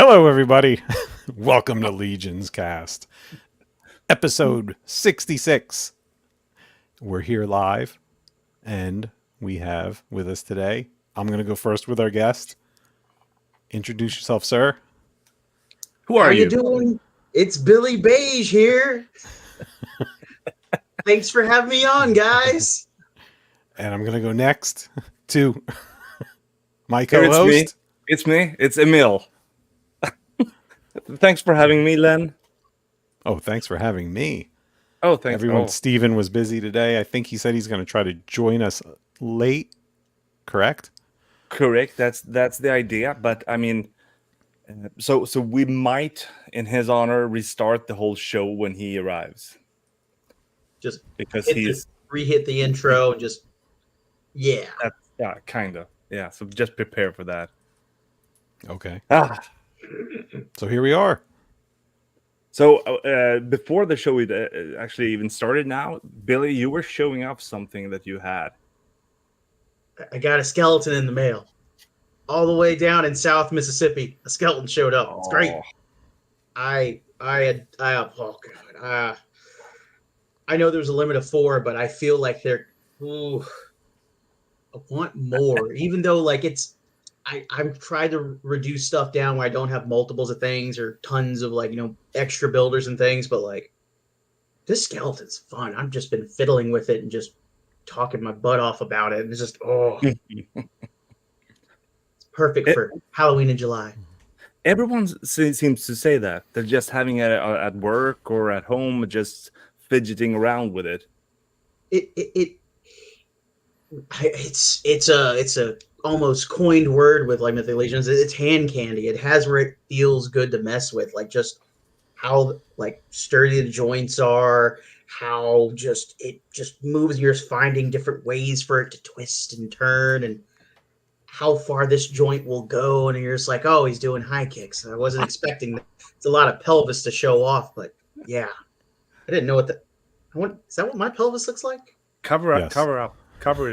Hello, everybody. Welcome to Legions Cast, episode 66. We're here live, and we have with us today. I'm going to go first with our guest. Introduce yourself, sir. Who are How you you? doing? It's Billy Beige here. Thanks for having me on, guys. And I'm going to go next to my Here it's me. co-host. It's me. It's Emil. Thanks for having me, Len. Oh, thanks for having me. Oh, thanks. Everyone, Steven was busy today. I think he said he's going to try to join us late, correct? Correct. That's the idea. But I mean, so we might, in his honor, restart the whole show when he arrives. Just because re-hit the intro and just yeah. Kind of. Yeah. So just prepare for that. Okay. So here we are. So before the show actually even started now, Billy, you were showing off something that you had. I got a skeleton in the mail. All the way down in South Mississippi, a skeleton showed up. It's great. I know there's a limit of 4, but I feel like I want more. Even though like I'm trying to reduce stuff down where I don't have multiples of things or tons of extra builders and things, but like this skeleton's fun. I've just been fiddling with it and just talking my butt off about it. And it's just it's perfect for Halloween in July. Everyone seems to say that. They're just having it at work or at home, just fidgeting around with it. It's a almost coined word with like Mythic Legions. It's hand candy. It has where it feels good to mess with, like just how like sturdy the joints are, how it just moves. You're just finding different ways for it to twist and turn, and how far this joint will go. And you're just like, oh, he's doing high kicks. I wasn't expecting that. It's a lot of pelvis to show off, but yeah, I didn't know what is that what my pelvis looks like? Cover it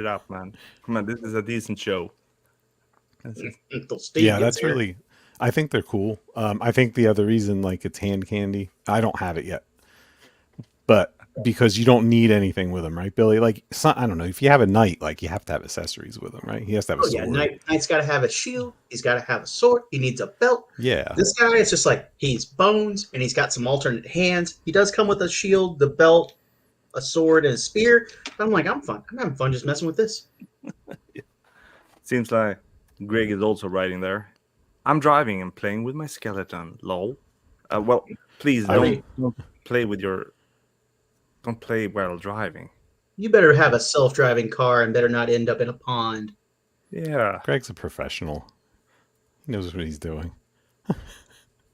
up, man. Come on, this is a decent show. Yeah, that's really. I think they're cool. I think the other reason, like, it's hand candy. I don't have it yet, but because you don't need anything with them, right, Billy? Like, I don't know. If you have a knight, like, you have to have accessories with him, right? He has to have a sword. Yeah, knight's got to have a shield. He's got to have a sword. He needs a belt. Yeah. This guy is just like he's bones, and he's got some alternate hands. He does come with a shield, the belt, a sword, and a spear. I'm like, I'm having fun just messing with this. Seems like Greg is also writing there. I'm driving and playing with my skeleton. Lol. Well, please don't play while driving. You better have a self-driving car and better not end up in a pond. Yeah. Greg's a professional. He knows what he's doing.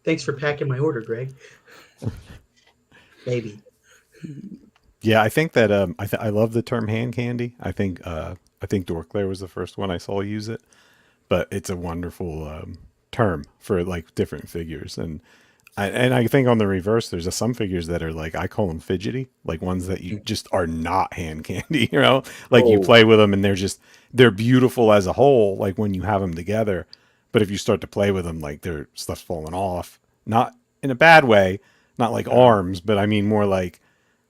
Thanks for packing my order, Greg. Maybe. Yeah, I think that I love the term hand candy. I think Dorklair was the first one I saw use it, but it's a wonderful term for like different figures, and I think on the reverse, there's some figures that are like, I call them fidgety, like ones that you just are not hand candy. You know, like you play with them and they're beautiful as a whole, like when you have them together, but if you start to play with them, like their stuff's falling off, not in a bad way, not like arms, but I mean more like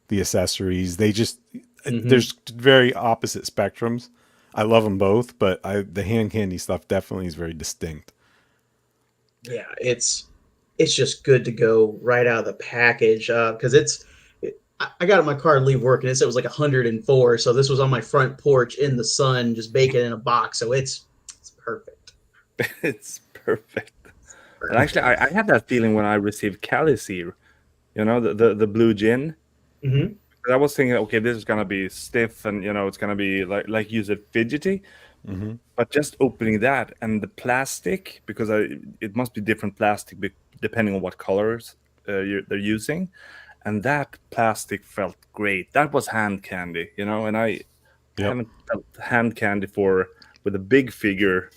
the accessories. They just there's very opposite spectrums. I love them both, but the hand candy stuff definitely is very distinct. Yeah, it's just good to go right out of the package because I got in my car to leave work and it said it was like 104, so this was on my front porch in the sun, just baking in a box, so it's perfect. It's perfect. And actually, I had that feeling when I received Calisir, the blue gin. Mm-hmm. I was thinking, okay, this is gonna be stiff, and it's gonna be like you said, fidgety. Mm-hmm. But just opening that and the plastic, because it must be different plastic depending on what colors they're using, and that plastic felt great. That was hand candy, and I haven't felt hand candy with a big figure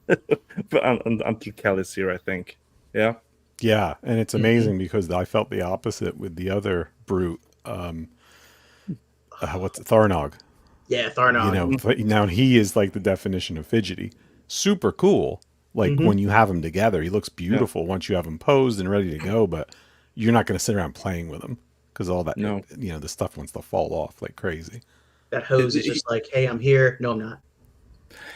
until Calisir, I think. Yeah. Yeah, and it's amazing because I felt the opposite with the other brute. What's it, Tharnog? Yeah, Tharnog. Now he is like the definition of fidgety. Super cool, Like Mhm. when you have them together, he looks beautiful once you have him posed and ready to go. But you're not going to sit around playing with him because all that, No. the stuff wants to fall off like crazy. That hose is just like, hey, I'm here. No, I'm not.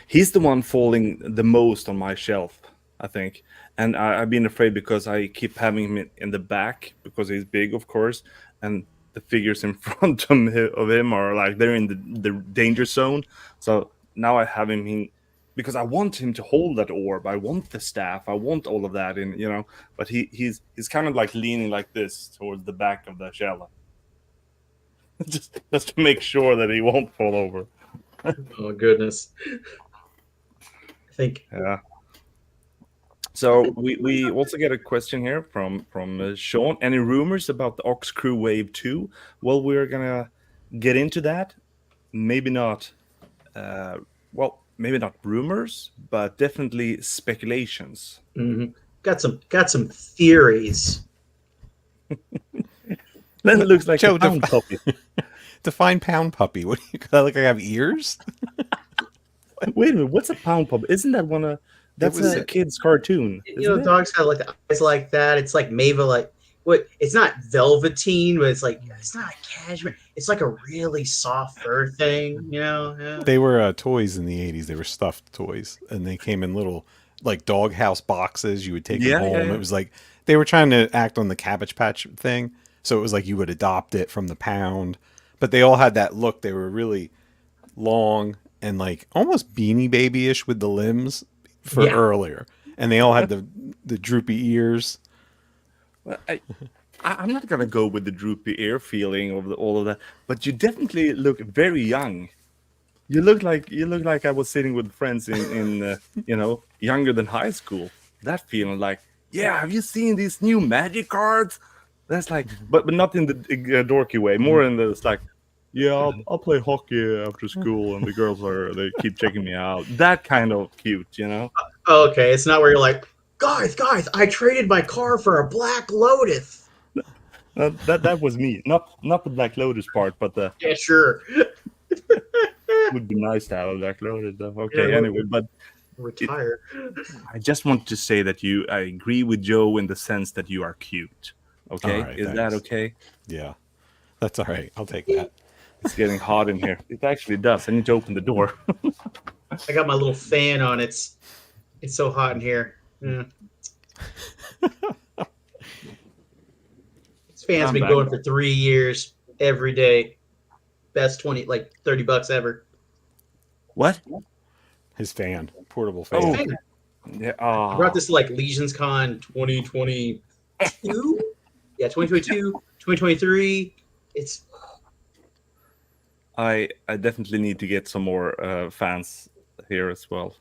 He's the one falling the most on my shelf, I think. And I've been afraid because I keep having him in the back because he's big, of course, and the figures in front of him are like they're in the danger zone. So now I have him in because I want him to hold that orb. I want the staff. I want all of that in, But he's kind of like leaning like this towards the back of the shell, just to make sure that he won't fall over. Oh goodness. I think Yeah. So we also get a question here from Sean. Any rumors about the Ox Crew Wave 2? Well, we're gonna get into that. Maybe not. Maybe not rumors, but definitely speculations. mhm. Got some theories. Then it looks like Joe, a pound puppy. define pound puppy. What do you got? Like I have ears? Wait a minute, what's a pound puppy? Isn't that one of that's was a kid's cartoon? You know, Isn't it? dogs have like the eyes like that. It's like Mava, like what? It's not velveteen, but it's like it's not a cashmere. It's like a really soft fur thing. You know? Yeah. They were toys in the 80s. They were stuffed toys, and they came in little like doghouse boxes. You would take them Yeah, home. yeah, yeah. It was like they were trying to act on the Cabbage Patch thing. So it was like you would adopt it from the pound, but they all had that look. They were really long and like almost Beanie Baby-ish with the limbs for Yeah. earlier, and they all had the droopy ears. Well, I'm not gonna go with the droopy ear feeling of all of that, but you definitely look very young. You look like I was sitting with friends in younger than high school. That feeling like, yeah, have you seen these new magic cards? That's like, but not in the dorky way, more in the it's like, yeah, I'll play hockey after school, and the girls they keep checking me out. That kind of cute, Okay, it's not where you're like, Garth, I traded my car for a Black Lotus. That was me, not the Black Lotus part, but the Yeah, sure. would be nice to have a Black Lotus. Though. Okay, Yeah, anyway, but Retire. I just want to say that I agree with Joe in the sense that you are cute. Okay, All right, is that thanks. okay? Yeah, that's all right. I'll take that. It's getting hot in here. It actually does. I need to open the door. I got my little fan on. It's so hot in here. Yeah. This fan's I'm been back. going for 3 years every day. Best 20, like $30 ever. What? His fan, portable fan. Oh, Fan. yeah. I brought this to like Legions Con 2022. Yeah, 2022, 2023. It's I definitely need to get some more fans here as well.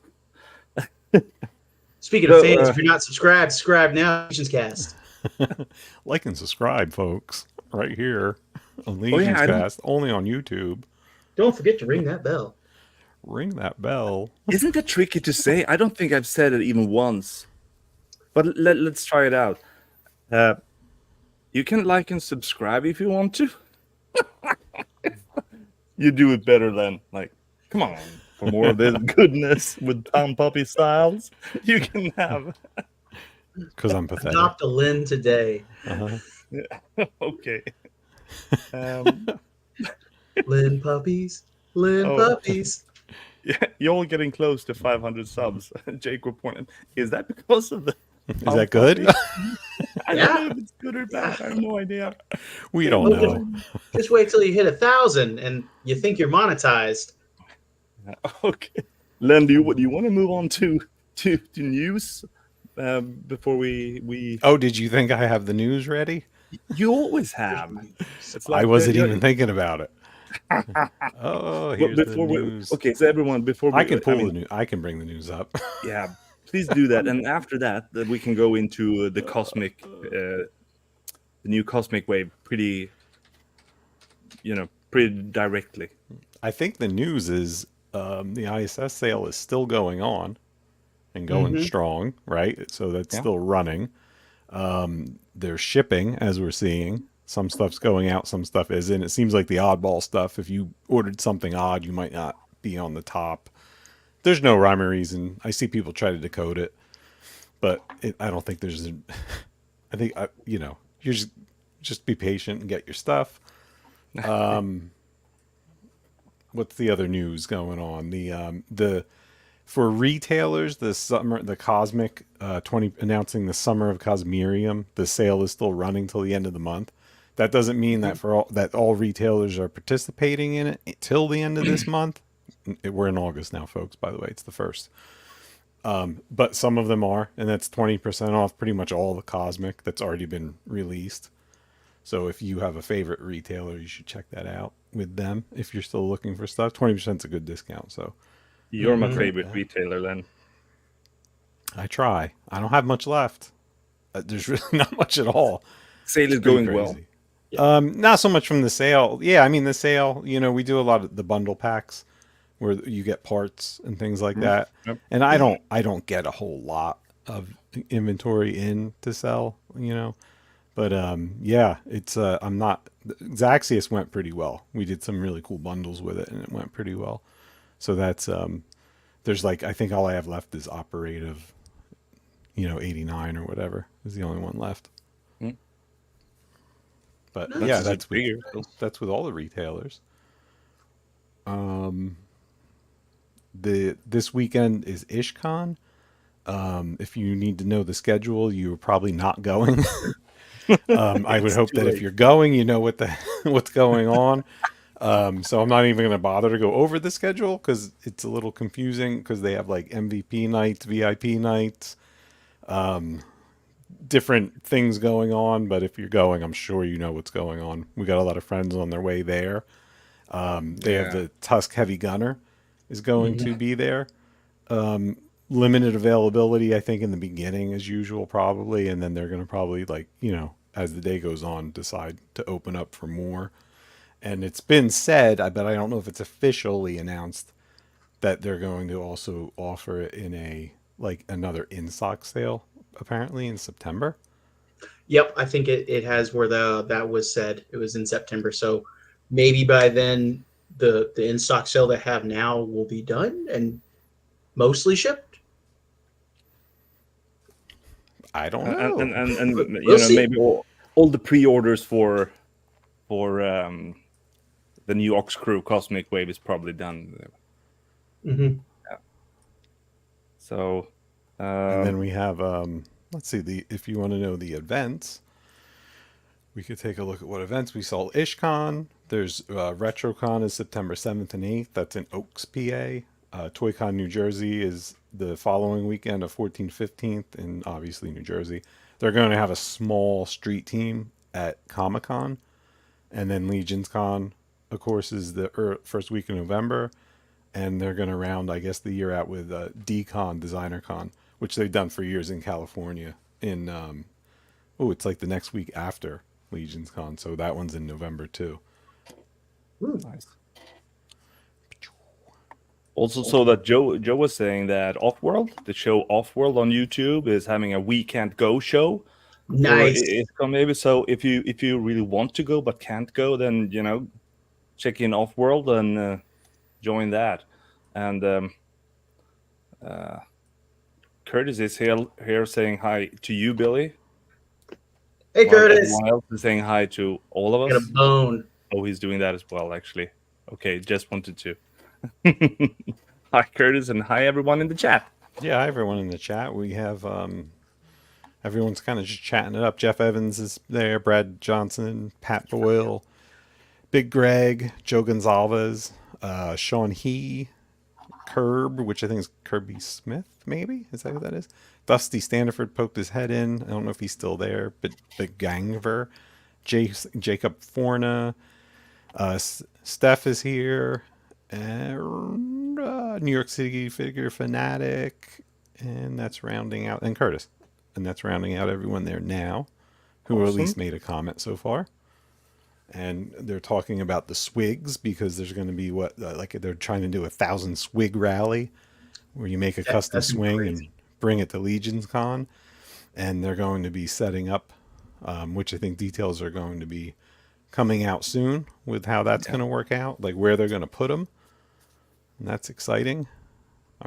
speaking of So, fans. If you're not subscribed, subscribe now. LegionsCast. Like and subscribe, folks, right here on yeah, I don't- LegionsCast, only on YouTube. Don't forget to ring that bell. Ring that bell. Isn't that tricky to say? I don't think I've said it even once. But let's try it out. You can like and subscribe if you want to. You do it better than like, come on, for more of this goodness with Pound Puppy Styles, you can have. Because I'm pathetic. Adopt a Lynn today. Uh-huh. Okay. Lynn puppies. Lynn Oh. puppies. Yeah, you're all getting close to 500 subs. Jacob pointed. Is that because of the? Is that good? I Yeah. don't know if it's good or bad. I have no idea. We don't know. Just wait till you hit 1,000 and you think you're monetized. Okay, Len, do you want to move on to news before we? Oh, did you think I have the news ready? You always have. It's I like wasn't you're- even thinking about it. Oh, Well, here's the before news. okay, so everyone, before we, I can pull mean, the news. I can bring the news up. Yeah, please do that, and after that, we can go into the cosmic, the new cosmic wave, pretty directly. I think the news is the ISS sale is still going on and going Mhm. strong, right? So that's Yeah. still running. They're shipping, as we're seeing. Some stuff's going out, some stuff isn't. It seems like the oddball stuff, if you ordered something odd, you might not be on the top. There's no rhyme or reason. I see people try to decode it. but I don't think there's. I think you know, you just be patient and get your stuff. What's the other news going on? The for retailers, the Cosmic 20 announcing the Summer of Cosmerium. The sale is still running till the end of the month. That doesn't mean that all retailers are participating in it till the end of this month. We're in August now, folks. By the way, it's the first. But some of them are, and that's 20% off pretty much all the Cosmic that's already been released. So if you have a favorite retailer, you should check that out with them if you're still looking for stuff. 20% is a good discount. So You're my Mhm. favorite retailer then. I try. I don't have much left. There's really not much at all. Sale It's is pretty going well. crazy. Not so much from the sale. Yeah, I mean the sale. You know, we do a lot of the bundle packs where you get parts and things like that. Yep. And I don't get a whole lot of inventory in to sell. You know, but yeah, it's I'm not. Zaxius went pretty well. We did some really cool bundles with it, and it went pretty well. So that's there's like I think all I have left is operative, 89 or whatever is the only one left. Hmm. But Nice. yeah, That's bigger. that's with all the retailers. This weekend is IshCon. If you need to know the schedule, you're probably not going. I would It's hope too that if late. you're going, you know what's going on. So I'm not even going to bother to go over the schedule because it's a little confusing because they have like MVP nights, VIP nights, different things going on. But if you're going, I'm sure you know what's going on. We got a lot of friends on their way there. They have Yeah. the Tusk Heavy Gunner is going Mhm. to be there. Limited availability, I think, in the beginning as usual, probably, and then they're going to probably as the day goes on, decide to open up for more. And it's been said, but I don't know if it's officially announced that they're going to also offer it in a like another in stock sale apparently in September. Yep, I think it has where that was said. It was in September, so maybe by then the in stock sale they have now will be done and mostly shipped. I don't And know. and, and, and We'll see. maybe all the pre-orders for the new Ox Crew Cosmic Wave is probably done. Hmm. So And then um, we have let's see the if you want to know the events, we could take a look at what events we saw. IshCon. There's RetroCon is September 7th and 8th. That's in Oaks, PA. ToyCon New Jersey is the following weekend of 14th, 15th, in obviously New Jersey. They're going to have a small street team at Comic Con, and then Legions Con, of course, is the first week of November, and they're going to round, I guess, the year out with DCon, Designer Con, which they've done for years in California. In it's like the next week after Legions Con, so that one's in November too. nice. Also, so that Joe was saying that Offworld, the show Offworld on YouTube, is having a We Can't Go show for Nice. ISCON maybe. So if you really want to go but can't go, then check in Offworld and join that. And Curtis is here saying hi to you, Billy, Hey while Curtis, everyone else is saying hi to all of got a us. bone. Oh, he's doing that as well, actually. Okay, just wanted to. Hi, Curtis, and hi, everyone in the chat. Yeah, hi everyone in the chat. We have everyone's kind of just chatting it up. Jeff Evans is there, Brad Johnson, Pat Boyle, Big Greg, Joe Gonzalez, Sean He, Curb, which I think is Kirby Smith, maybe? Is that who that is? Dusty Standiford poked his head in. I don't know if he's still there, but Gangver, Jacob Forna, Steph is here, and New York City Figure Fanatic, and that's rounding out, and Curtis. And that's rounding out everyone there now, who at Awesome. least made a comment so far. And they're talking about the swigs because there's going to be like they're trying to do 1,000 swig rally where you make a custom That's gonna be swing and crazy. bring it to Legions Con, and they're going to be setting up, which I think details are going to be coming out soon with how that's Yeah. going to work out, like where they're going to put them, and that's exciting.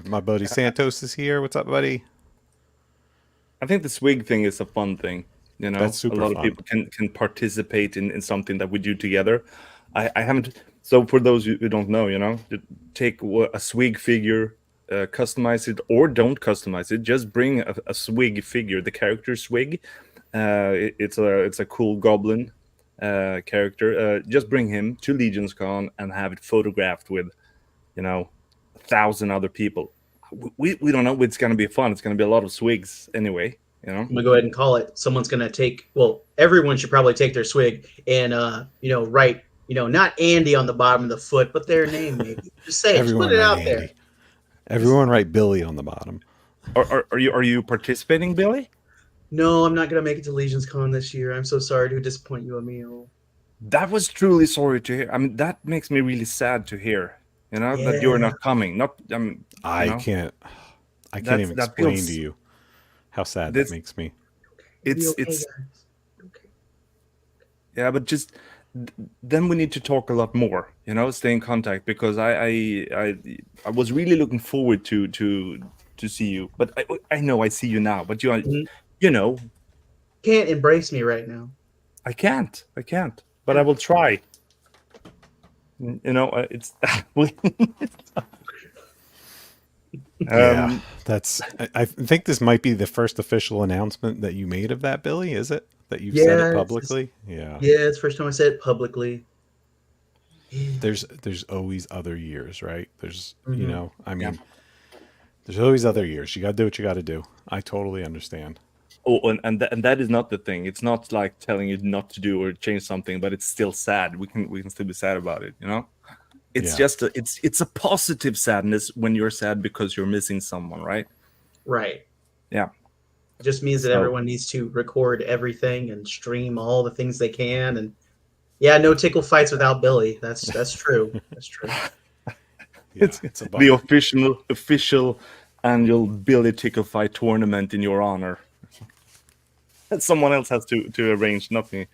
My buddy Santos is here. What's up, buddy? I think the swig thing is a fun thing. You That's know, a super lot of fun. people can participate in something that we do together. I haven't. So for those who don't know, you know, take a swig figure, customize it, or don't customize it. Just bring a swig figure, the character swig. It's a cool goblin character. Just bring him to Legions Con and have it photographed with, you know, 1,000 other people. We don't know. It's gonna be fun. It's gonna be a lot of swigs anyway. You know. I'm gonna go ahead and call it. Someone's gonna take. Well, everyone should probably take their swig and write. Not Andy on the bottom of the foot, but their name maybe. Just say it. Just put Everyone it write out there. Andy. Everyone write Billy on the bottom. Are you participating, Billy? No, I'm not gonna make it to Legions Con this year. I'm so sorry to disappoint you, Emil. That was truly sorry to hear. I mean, that makes me really sad to hear. You know that you're Yeah. not coming. Not I know, can't. I can't that's even that explain feels to you how sad this. that makes me. It'll be It's okay, it's guys. Okay. yeah, but just then we need to talk a lot more. You know, stay in contact because I was really looking forward to see you. But I know I see you now. But Mhm. you know, Can't embrace me right now. I can't. But I will try. You know, it's. Yeah, um, that's. I think this might be the first official announcement that you made of that, Billy. Is it that you've said it Yeah, publicly? Yeah. it's the first time I said it publicly. Yeah. There's always other years, right? There's Mhm. I yeah. mean, there's always other years. You got to do what you got to do. I totally understand. Oh, and that is not the thing. It's not like telling you not to do or change something, but it's still sad. We can still be sad about it. You know, it's Yeah. just it's a positive sadness when you're sad because you're missing someone, right? Right. Yeah. It just means that So everyone needs to record everything and stream all the things they can. And yeah, no tickle fights without Billy. That's true. That's true. Yeah, it's it's a the bummer. official annual Billy Tickle Fight tournament in your honor. That someone else has to arrange, not me.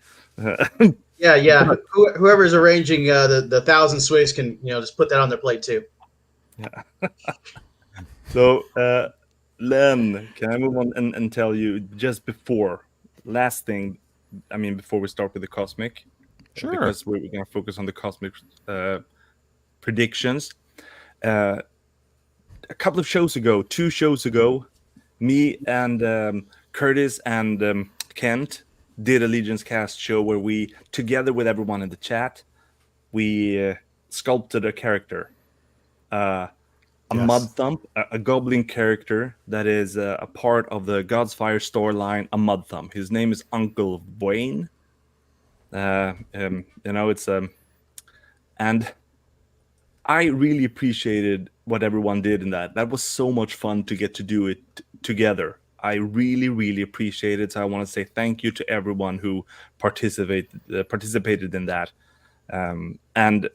Yeah, yeah. But Whoever's arranging the thousand swigs can just put that on their plate too. so, Len, can I move on and tell you just before last thing? I mean, before we start with the cosmic, Sure. because we're going to focus on the cosmic predictions. A couple of shows ago, 2 shows ago, me and Curtis and Kent did a LegonsCast show where we, together with everyone in the chat, we sculpted a character, a Yes. mud thump, a goblin character that is a part of the God's Fire storyline. A mud thump. His name is Uncle Wayne. It's and I really appreciated what everyone did in that. That was so much fun to get to do it together. I really, really appreciate it. So I want to say thank you to everyone who participated in that. And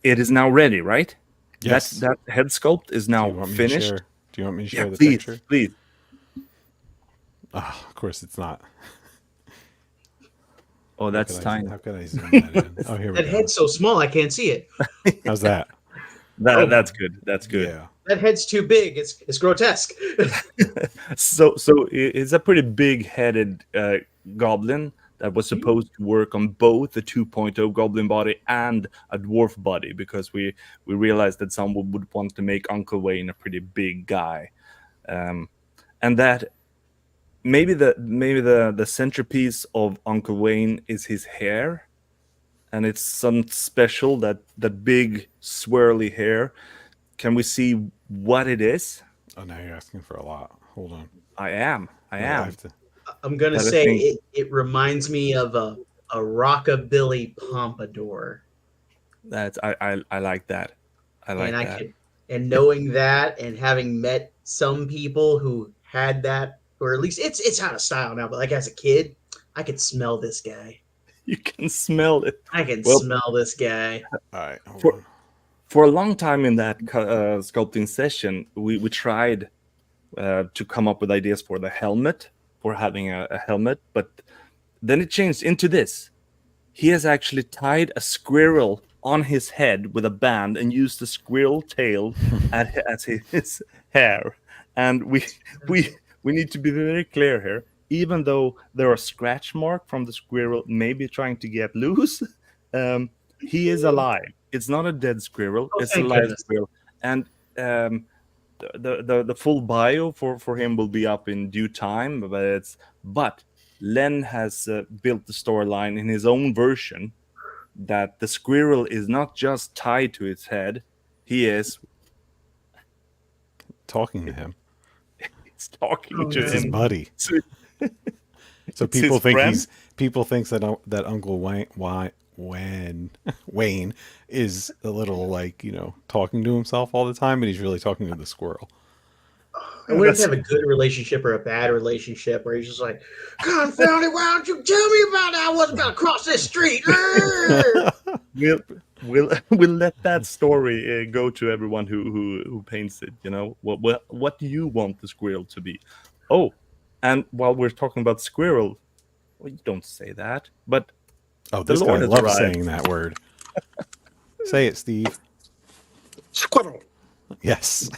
it is now ready, right? Yes. That head sculpt is Do you now want me to finished. share? Do you want me to Yeah, share the please, picture? please. Oh, of course it's not. Oh, that's tiny. How could I zoom that in? Oh, here we That go. head's so small I can't see it. How's that? That's good. That's good. Yeah. That head's too big. It's grotesque. So it's a pretty big-headed goblin that was supposed to work on both the 2.0 goblin body and a dwarf body, because we realized that someone would want to make Uncle Wayne a pretty big guy, and that maybe the centerpiece of Uncle Wayne is his hair, and it's something special, that big swirly hair. Can we see what it is? Oh, now you're asking for a lot. Hold on. I am. I have to. I'm gonna But I say think- it reminds me of a rockabilly pompadour. That's I like that. I like And that. and knowing that and having met some people who had that, or at least it's out of style now, but like as a kid, I could smell this guy. You can smell it. I can Well- smell this guy. All right. Hold For- on. For a long time in that sculpting session, we tried to come up with ideas for the helmet, for having a helmet, but then it changed into this. He has actually tied a squirrel on his head with a band and used the squirrel tail as his hair, and we we need to be very clear here. Even though there are scratch mark from the squirrel, maybe trying to get loose, he is alive. It's not a dead squirrel; Oh, it's a thank live goodness. squirrel. And the full bio for him will be up in due time. But Len has built the storyline in his own version that the squirrel is not just tied to its head; he is Talking to him. it's talking Oh, to It's his no. him. buddy. So So it's his friend. people thinks that Uncle Wayne is a little like talking to himself all the time, but he's really talking to the squirrel. I wonder if they That's have a good relationship or a bad relationship where he's just like, "Confound it! Why don't you tell me about it? I wasn't gonna cross this street." we'll we'll let that story go to everyone who paints it. What do you want the squirrel to be? Oh, and while we're talking about squirrel, well, you don't say that, but Oh, the this guy Lord has loves arrived. saying that word. Say it, Steve. Squirrel. Yes.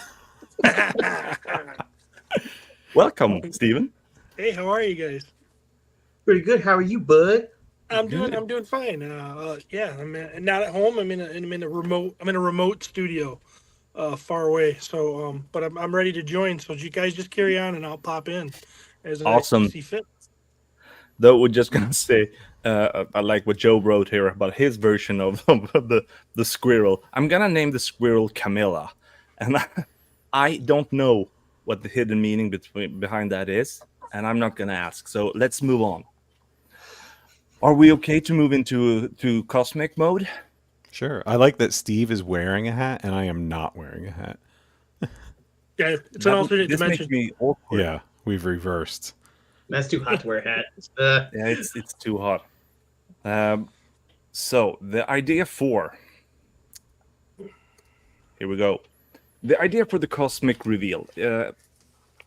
Welcome, Stephen. Hey, how are you guys? Pretty good. How are you, bud? I'm Good. doing fine. Yeah, I'm not at home. I'm in a remote studio, far away. So, but I'm ready to join. So you guys just carry on, and I'll pop in as I Awesome. see fit. Though we're just gonna say, I like what Joe wrote here about his version of the squirrel. I'm gonna name the squirrel Camilla, and I don't know what the hidden meaning behind that is, and I'm not gonna ask. So let's move on. Are we okay to move into cosmic mode? Sure. I like that Steve is wearing a hat and I am not wearing a hat. Yeah, it's an alternate This dimension. makes me awkward. Yeah, we've reversed. That's too hot to wear a hat. Yeah, it's too hot. So the idea for here we go. The idea for the cosmic reveal.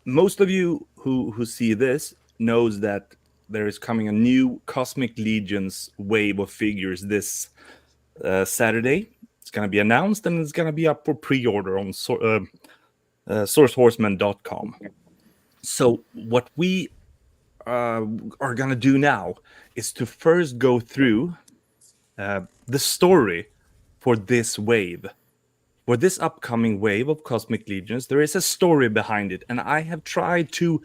Most of you who see this knows that there is coming a new Cosmic Legions wave of figures this Saturday. It's going to be announced and it's going to be up for pre-order on sourcehorseman.com. So what we are going to do now is to first go through the story for this wave. For this upcoming wave of Cosmic Legions, there is a story behind it, and I have tried to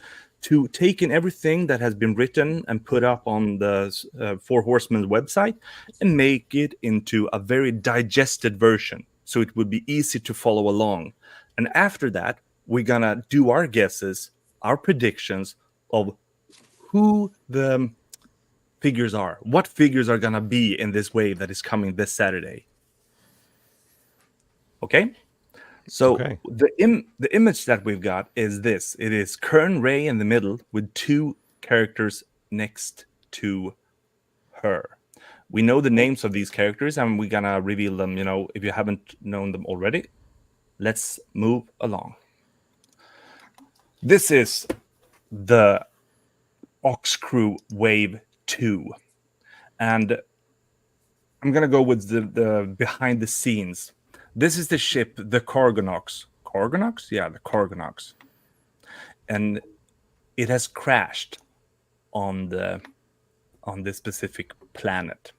take in everything that has been written and put up on the Four Horsemen website and make it into a very digested version, so it would be easy to follow along. And after that, we're gonna do our guesses, our predictions of who the figures are, what figures are gonna be in this wave that is coming this Saturday. Okay, so Okay. the image that we've got is this. It is Kern Ray in the middle with two characters next to her. We know the names of these characters and we're gonna reveal them, if you haven't known them already. Let's move along. This is the Ox Crew Wave 2. And I'm gonna go with the behind the scenes. This is the ship, the Cargonox. Cargonox? Yeah, the Cargonox. And it has crashed on this specific planet.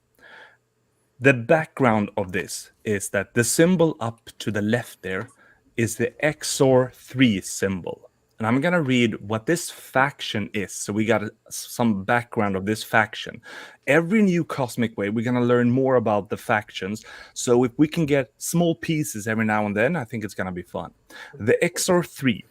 The background of this is that the symbol up to the left there is the Exor 3 symbol. And I'm going to read what this faction is. So we got some background of this faction. Every new Cosmic Wave, we're going to learn more about the factions. So if we can get small pieces every now and then, I think it's going to be fun. The Exor 3,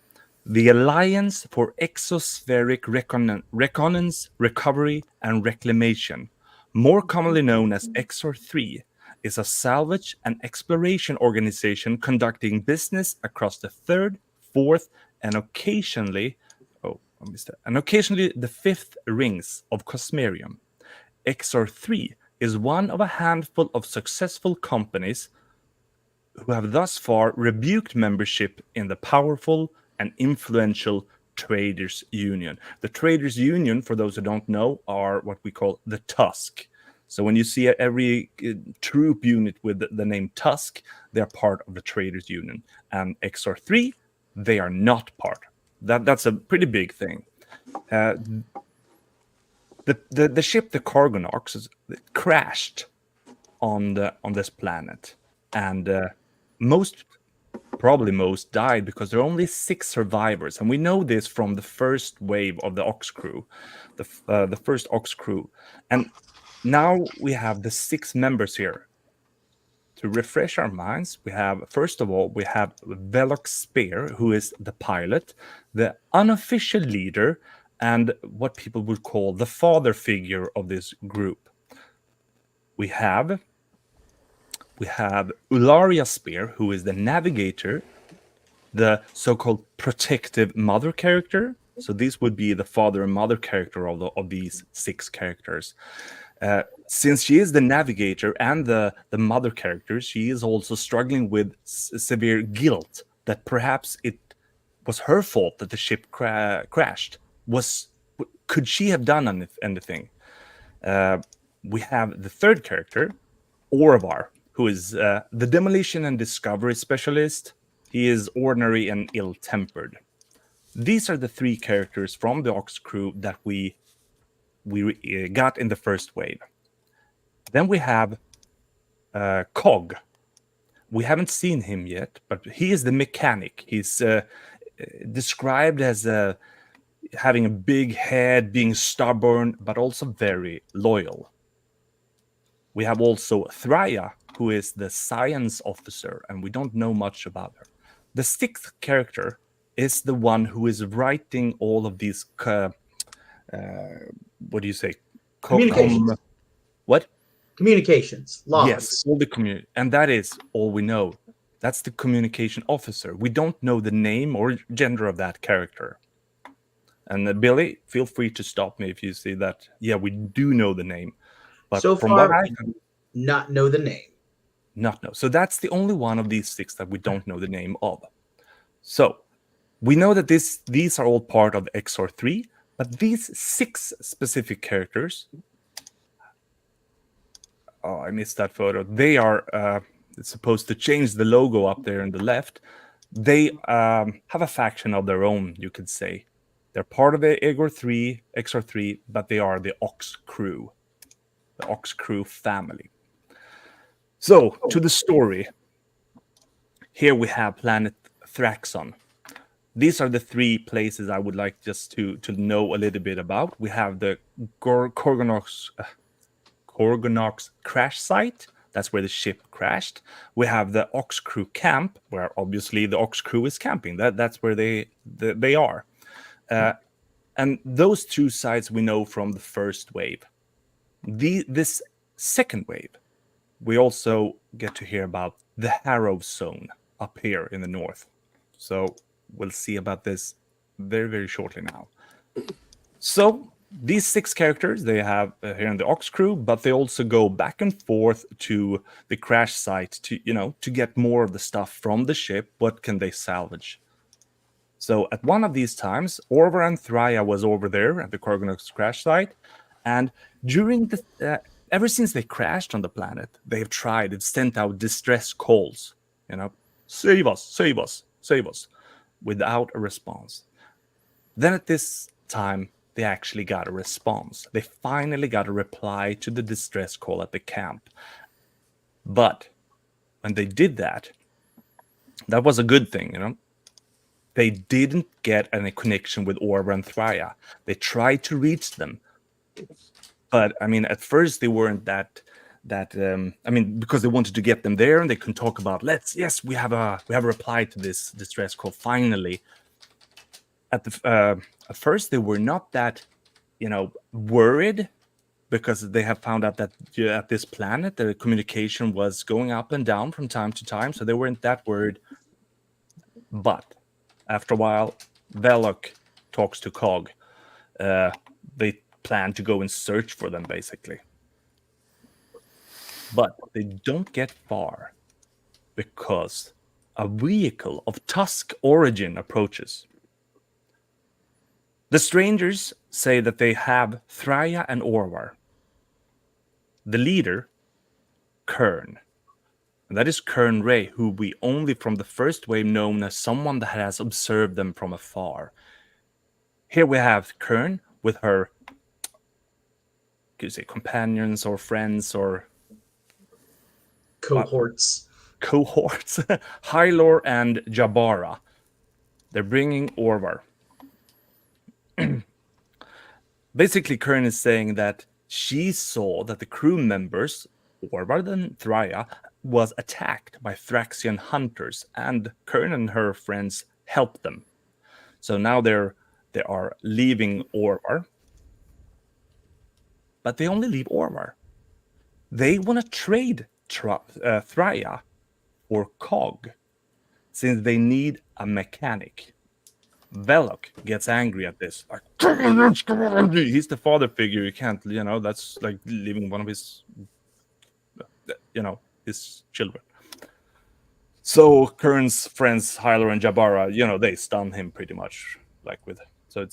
the Alliance for Exospheric Reconnaissance, Recovery, and Reclamation, more commonly known as Exor 3, is a salvage and exploration organization conducting business across the third, fourth, and occasionally the fifth rings of Cosmerium. Exor 3 is one of a handful of successful companies who have thus far rebuked membership in the powerful and influential Traders Union. The Traders Union, for those who don't know, are what we call the Tusk. So when you see every troop unit with the name Tusk, they're part of the Traders Union. And Exor 3, they are not part That's a pretty big thing. The ship, the Cargonox, crashed on this planet, and probably most died because there are only 6 survivors, and we know this from the first wave of the Ox crew, the first Ox crew, and now we have the 6 members here. To refresh our minds, we have, first of all, we have Veloc Spear, who is the pilot, the unofficial leader, and what people would call the father figure of this group. We have Ularia Spear, who is the navigator, the so-called protective mother character. So these would be the father and mother character of these 6 characters. Since she is the navigator and the mother character, she is also struggling with severe guilt that perhaps it was her fault that the ship crashed. Could she have done anything? We have the third character, Orvar, who is the demolition and discovery specialist. He is ordinary and ill-tempered. These are the 3 characters from the Ox crew that we got in the first wave. Then we have Cog. We haven't seen him yet, but he is the mechanic. He's described as having a big head, being stubborn, but also very loyal. We have also Thraya, who is the science officer, and we don't know much about her. The 6th character is the one who is writing all of these what do you say? Communications. What? Communications. Logs. Yes, all the and that is all we know. That's the communication officer. We don't know the name or gender of that character. And Billy, feel free to stop me if you see that. Yeah, we do know the name, but So from far, what I not know the name. not know. So that's the only one of these 6 that we don't know the name of. So we know that these are all part of XR3, but these 6 specific characters. Oh, I missed that photo. They are supposed to change the logo up there on the left. They have a faction of their own, you could say. They're part of the XR3, but they are the Ox crew, the Ox crew family. So, to the story. Here we have planet Thraxon. These are the 3 places I would like just to know a little bit about. We have the Korgonox crash site. That's where the ship crashed. We have the Ox crew camp, where obviously the Ox crew is camping. That's where they are. And those 2 sites we know from the first wave. This second wave, we also get to hear about the Harrow Zone up here in the north. So we'll see about this very, very shortly now. So these 6 characters, they have here in the Ox crew, but they also go back and forth to the crash site to get more of the stuff from the ship. What can they salvage? So at one of these times, Orvar and Thraya was over there at the Cargonox crash site, and during ever since they crashed on the planet, they've sent out distress calls, save us, save us, save us, without a response. Then at this time, they actually got a response. They finally got a reply to the distress call at the camp. But when they did that, that was a good thing, They didn't get any connection with Orvar and Thraya. They tried to reach them, but at first they weren't that. Because they wanted to get them there, and they can talk about we have a reply to this distress call finally. At first they were not that, worried, because they have found out that at this planet the communication was going up and down from time to time, so they weren't that worried. But after a while, Veloc talks to Cog. They plan to go and search for them, basically. But they don't get far, because a vehicle of Tusk origin approaches. The strangers say that they have Thraya and Orvar. The leader, Kern. And that is Kern Ray, who we only from the first wave known as someone that has observed them from afar. Here we have Kern with her, could you say, companions or friends or Cohorts. cohorts, Hylor and Jabara. They're bringing Orvar. Basically, Kern is saying that she saw that the crew members, Orvar and Thraya, was attacked by Thraxian hunters, and Kern and her friends helped them. So now they are leaving Orvar, but they only leave Orvar. They want to trade Thraya for Cog, since they need a mechanic. Velok gets angry at this. Like, he's the father figure. You can't, that's like leaving one of his, his children. So Kern's friends, Hyler and Jabara, they stun him pretty much, so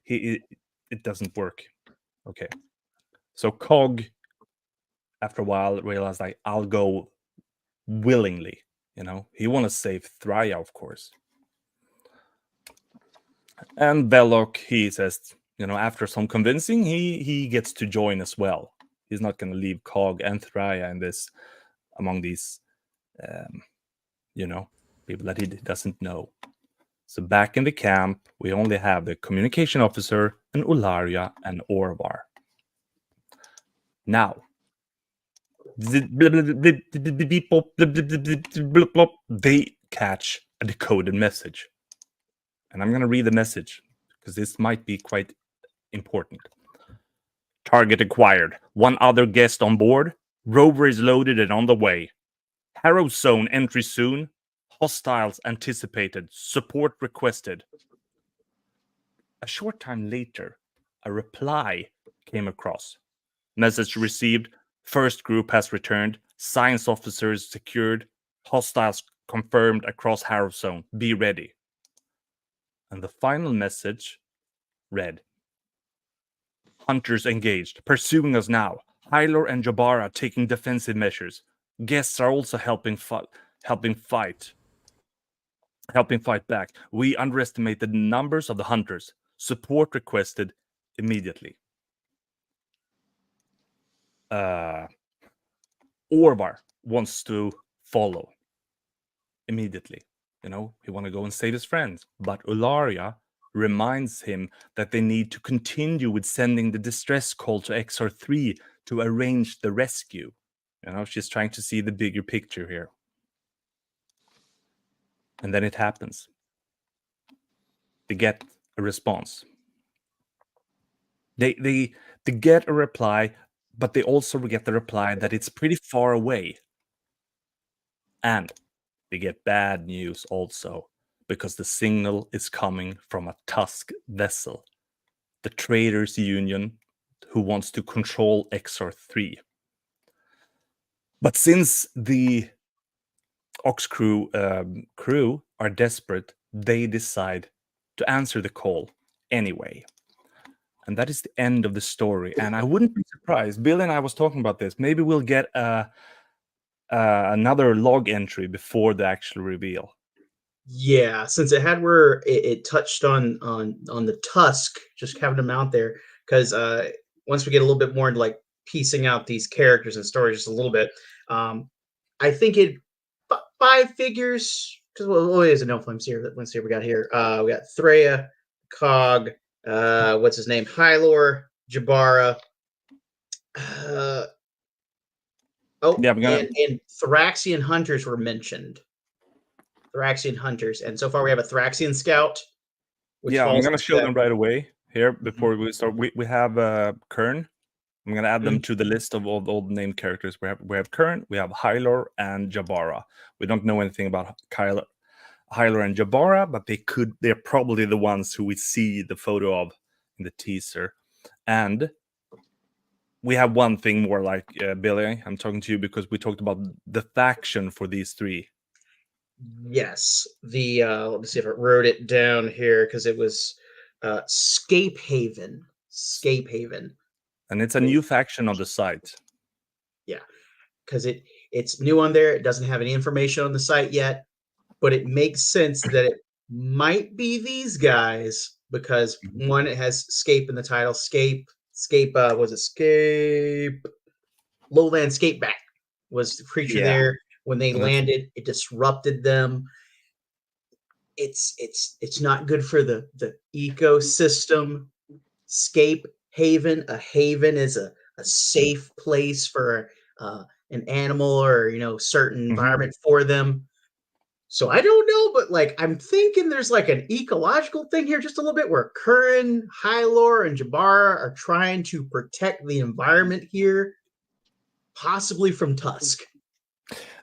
it doesn't work. Okay. So Cog, after a while, realized, like, I'll go willingly. He want to save Thraya, of course. And Belloc, he says, after some convincing, he gets to join as well. He's not going to leave Cog and Thraya in this, among these, people that he doesn't know. So back in the camp, we only have the communication officer and Ularia and Orvar. Now, they catch a decoded message. And I'm going to read the message, because this might be quite important. Target acquired. One other guest on board. Rover is loaded and on the way. Harrow zone entry soon. Hostiles anticipated. Support requested. A short time later, a reply came across. Message received. First group has returned. Science officers secured. Hostiles confirmed across Harrow zone. Be ready. And the final message read, Hunters engaged, pursuing us now. Hylor and Jabara taking defensive measures. Guests are also helping fight back. We underestimate the numbers of the hunters. Support requested immediately. Orvar wants to follow immediately. He want to go and save his friends. But Ularia reminds him that they need to continue with sending the distress call to XR3 to arrange the rescue. She's trying to see the bigger picture here. And then it happens. They get a response. They get a reply, but they also get the reply that it's pretty far away. And they get bad news also, because the signal is coming from a Tusk vessel, the Traders Union, who wants to control XR3. But since the Ox crew are desperate, they decide to answer the call anyway. And that is the end of the story. And I wouldn't be surprised. Bill and I was talking about this. Maybe we'll get another log entry before the actual reveal. Yeah, since it had where it touched on the Tusk, just having them out there, because once we get a little bit more into like piecing out these characters and stories just a little bit, I think it 5 figures, because what is it? No Flames here. Let's see what we got here. We got Threya, Cog, what's his name? Hylor, Jabara. And Thraxian hunters were mentioned. Thraxian hunters, and so far we have a Thraxian scout. I'm going to show them right away here before we start. We have Kern. I'm going to add them to the list of all the named characters. We have Kern, we have Hylor and Jabara. We don't know anything about Hylor and Jabara, but they're probably the ones who we see the photo of in the teaser. And we have one thing more, like Billy, I'm talking to you because we talked about the faction for these 3. Yes, the let me see if I wrote it down here, because it was Scape Haven, and it's a new faction on the site. Yeah, because it's new on there. It doesn't have any information on the site yet, but it makes sense that it might be these guys because Mhm. one, it has Scape in the title. Scape, was it Scape? Lowland Scapeback was the creature Yeah, there. When they and that's landed, it disrupted them. It's not good for the ecosystem. Scape haven. A haven is a safe place for an animal or certain mhm. environment for them. So I don't know, but like I'm thinking there's like an ecological thing here just a little bit where Curran, Hylor, and Jabara are trying to protect the environment here, possibly from Tusk.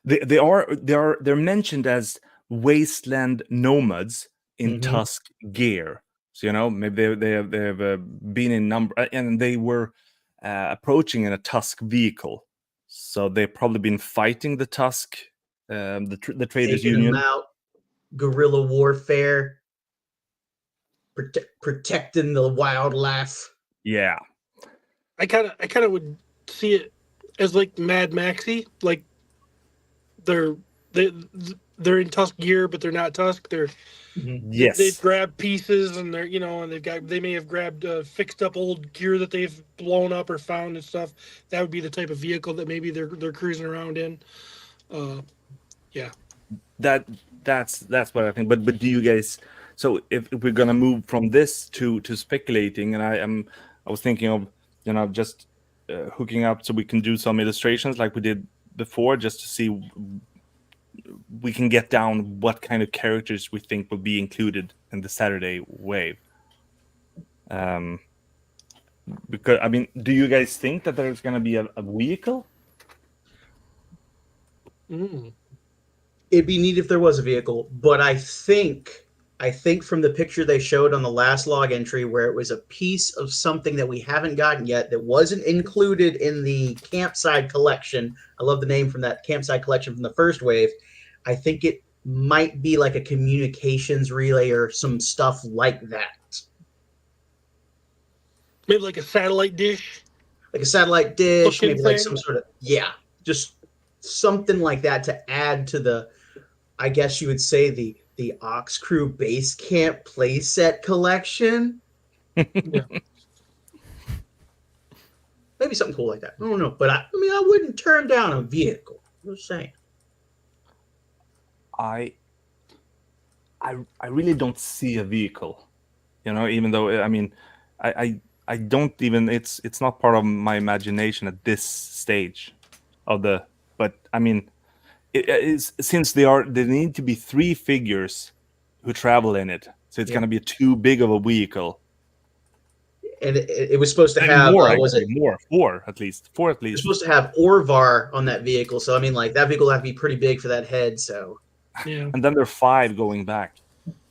They're mentioned as wasteland nomads in Mm-hmm. Tusk gear. So maybe they have been in number, and they were approaching in a Tusk vehicle. So they've probably been fighting the Tusk, the Traders Taking them Union. out, guerrilla warfare, protecting the wildlife. Yeah, I kind of would see it as like Mad Maxi, like they're they they're in Tusk gear, but they're not Tusk. Mm-hmm. They've yes, grabbed pieces, and and they may have grabbed fixed up old gear that they've blown up or found and stuff. That would be the type of vehicle that maybe they're cruising around in. Yeah. that that's what I think. But do you guys? So if we're gonna move from this to speculating, and I was thinking of just hooking up so we can do some illustrations like we did before, just to see we can get down what kind of characters we think will be included in the Saturday wave. Um, because do you guys think that there's gonna be a vehicle? Mm. It'd be neat if there was a vehicle, but I think from the picture they showed on the last log entry where it was a piece of something that we haven't gotten yet that wasn't included in the campsite collection. I love the name from that campsite collection from the first wave. I think it might be like a communications relay or some stuff like that. Maybe like a satellite dish Like a satellite dish, looking maybe like thing. some sort of, yeah, just something like that to add to the, I guess you would say, the Ox Crew Base Camp playset collection. Yeah. Maybe something cool like that. I don't know, but I wouldn't turn down a vehicle. I'm just saying. I I really don't see a vehicle, even though I don't even it's not part of my imagination at this stage of the. But it is, since there need to be three figures who travel in it, so it's Yeah. gonna be too big of a vehicle. And it was supposed to And have more was actually, it? more four at least, four at It was least. supposed to have Orvar on that vehicle, so I mean, like that vehicle would have to be pretty big for that head. So Yeah. And then there are five going back,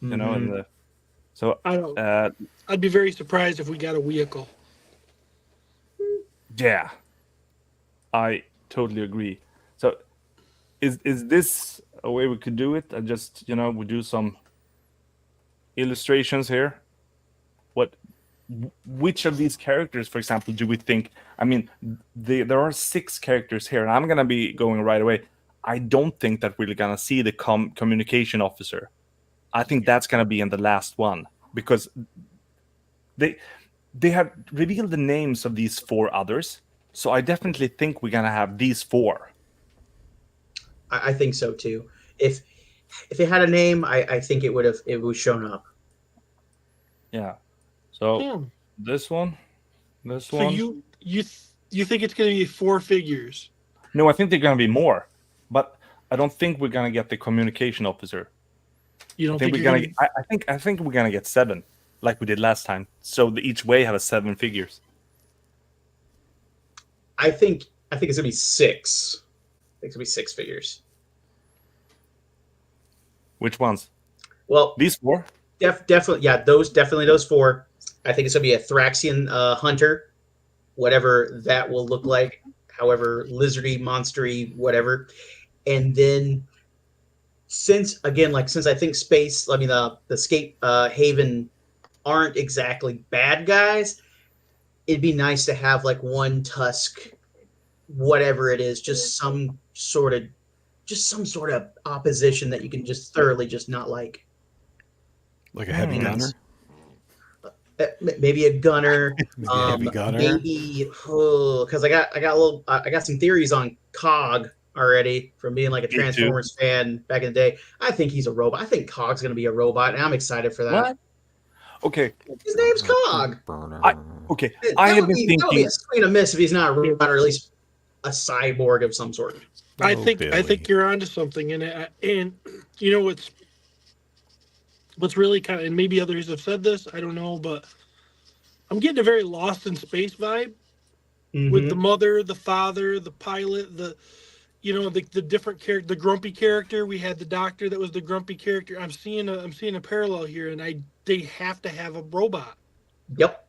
and Mhm. the so I don't. I'd be very surprised if we got a vehicle. yeah, I totally agree. So is this a way we could do it? I just we do some illustrations here. Which of these characters, for example, do we think? There are six characters here, and I'm gonna be going right away. I don't think that we're gonna see the communication officer. I think that's gonna be in the last one, because they have revealed the names of these four others. So I definitely think we're gonna have these four. I think so too. If it had a name, I think it would have shown up. Yeah. So Yeah. this one, So you think it's going to be four figures? No, I think they're gonna be more, but I don't think we're gonna get the communication officer. You don't I think think we're you're gonna. going to? I think we're gonna get seven, like we did last time. So each way have a seven figures. I think it's gonna be six. I think it's gonna be six figures. Which ones? Well, These four. definitely, yeah, those four. I think it's gonna be a Thraxian hunter, whatever that will look like, however lizardy, monstery, whatever. And then since I think space, I mean the Scape Haven aren't exactly bad guys. It'd be nice to have like one Tusk, whatever it is, just some sort of opposition that you can just thoroughly just not like. Like a heavy Hmm. gunner. maybe a gunner, Maybe a heavy gunner. maybe because I got some theories on Cog already from being like a Me too. Transformers fan back in the day. I think he's a robot. I think Cog's going to be a robot, and I'm excited for that. What? Okay. His name's Cog. Okay. That I have would been be that would be thinking. a swing and a miss if he's not a robot, or at least a cyborg of some sort. I Oh, think Billy. you're onto something, and you know what's really kind of, and maybe others have said this, I don't know, but I'm getting a very Lost in Space vibe with the mother, the father, the pilot, the different character, the grumpy character. We had the doctor that was the grumpy character. I'm seeing a parallel here, and they have to have a robot. Yep.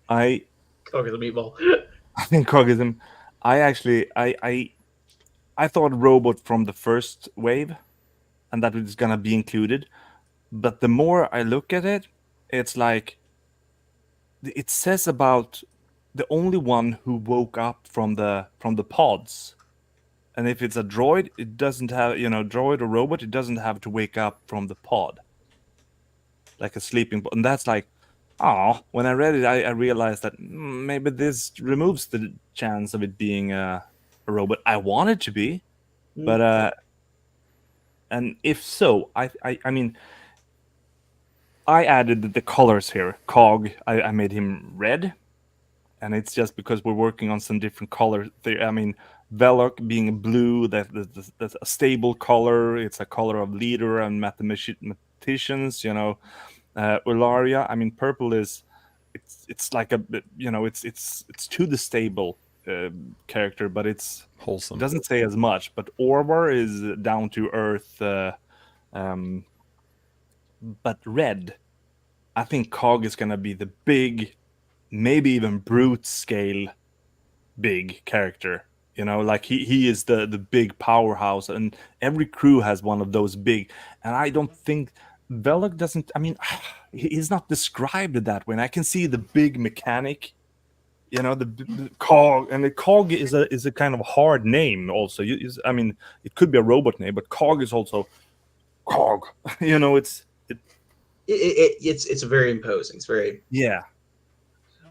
I Cog is a meatball. think Cogism. I thought robot from the first wave, and that it's gonna be included. But the more I look at it, it's like it says about the only one who woke up from the pods. And if it's a droid, it doesn't have, droid or robot, it doesn't have to wake up from the pod. Like a sleeping pod. And that's like, when I read it, I realized that maybe this removes the chance of it being a robot. I want it to be, but and if so, I mean, I added the colors here. Cog, I made him red, and it's just because we're working on some different colors. I mean, Velok being blue, that's a stable color. It's a color of leader and mathematicians. Ularia. I mean, purple is it's like a it's to the stable character, but it Wholesome. doesn't say as much. But Orvar is down to earth. But red, I think Cog is gonna be the big, maybe even brute scale, big character. Like he is the big powerhouse, and every crew has one of those big. And I don't think Velok doesn't. I mean, he's not described that way. And I can see the big mechanic. The Cog, and the Cog is a kind of hard name. Also, I mean, it could be a robot name, but Cog is also Cog. It's very imposing. It's very Yeah.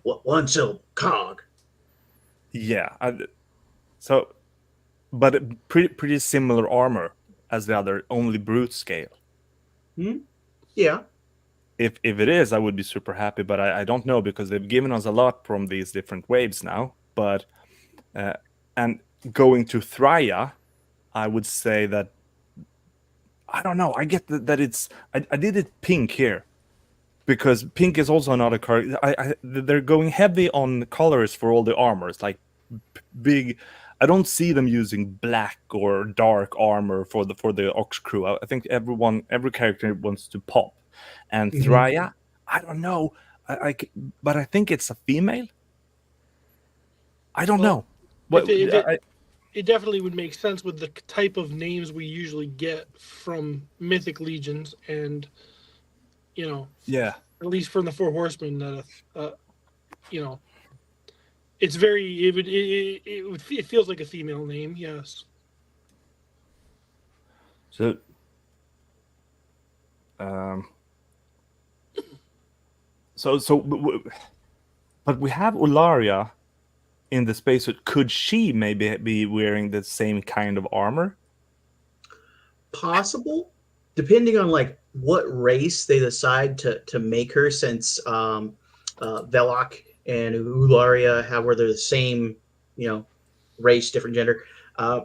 one syllable. Cog. Yeah. So, but pretty similar armor as the other, only brute scale. Yeah. If it is, I would be super happy, but I don't know, because they've given us a lot from these different waves now. But and going to Thraya, I would say that I don't know. I get that it's I did it pink here because pink is also another color. They're going heavy on colors for all the armors, like big. I don't see them using black or dark armor for the Ox crew. I think every character wants to pop. And Thraya, I don't know. But I think it's a female. I don't know. It definitely would make sense with the type of names we usually get from Mythic Legions, and Yeah. at least from the Four Horsemen, it's very it feels like a female name. Yes. So, but we have Ularia in the spacesuit. Could she maybe be wearing the same kind of armor? Possible, depending on like what race they decide to make her, since Velok and Ularia have where they're the same, race, different gender. I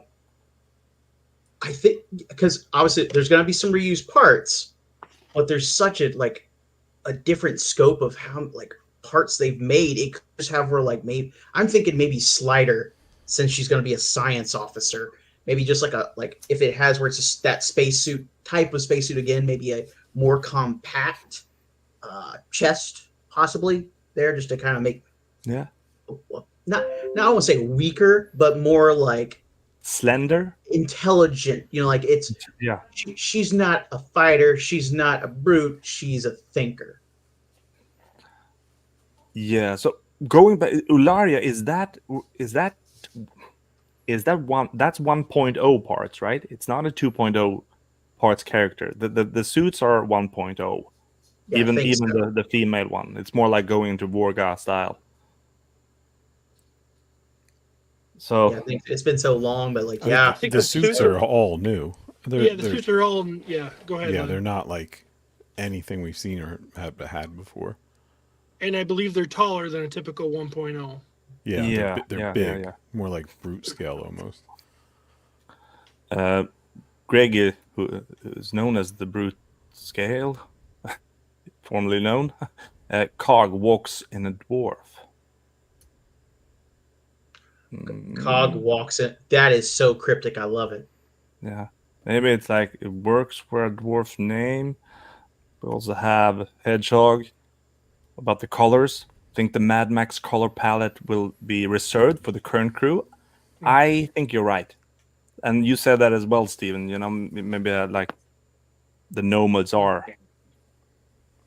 think because obviously there's going to be some reused parts, but there's such a different scope of how parts they've made. It could just have where maybe I'm thinking maybe Slider, since she's going to be a science officer. Maybe just if it has where it's just that spacesuit type of spacesuit again, maybe a more compact chest possibly there, just to kind of make not I won't say weaker, but more slender, intelligent. It's she's not a fighter, she's not a brute, she's a thinker. Yeah. So going back, Ularia is that one? That's 1.0 parts, right? It's not a 2.0 parts character. The suits are 1.0. Yeah, I even think so. the female one. It's more like going into Vorga style. So Yeah, I think it's been so long, but like, I mean, yeah, think the the suits suits are all new. Yeah, the They're suits are all. Yeah, go ahead, yeah, Len. they're not like anything we've seen or have had before. And I believe they're taller than a typical 1.0. Yeah, yeah, they're yeah, yeah, big, yeah. more like brute scale almost. Greg, who is known as the Brute Scale, formerly known, Cog walks in a dwarf. Cog walks in. That is so cryptic. I love it. Yeah, maybe it's like it works for a dwarf name. We also have Hedgehog. About the colors, I think the Mad Max color palette will be reserved for the current crew. I think you're right, and you said that as well, Steven. You know, maybe like the nomads are,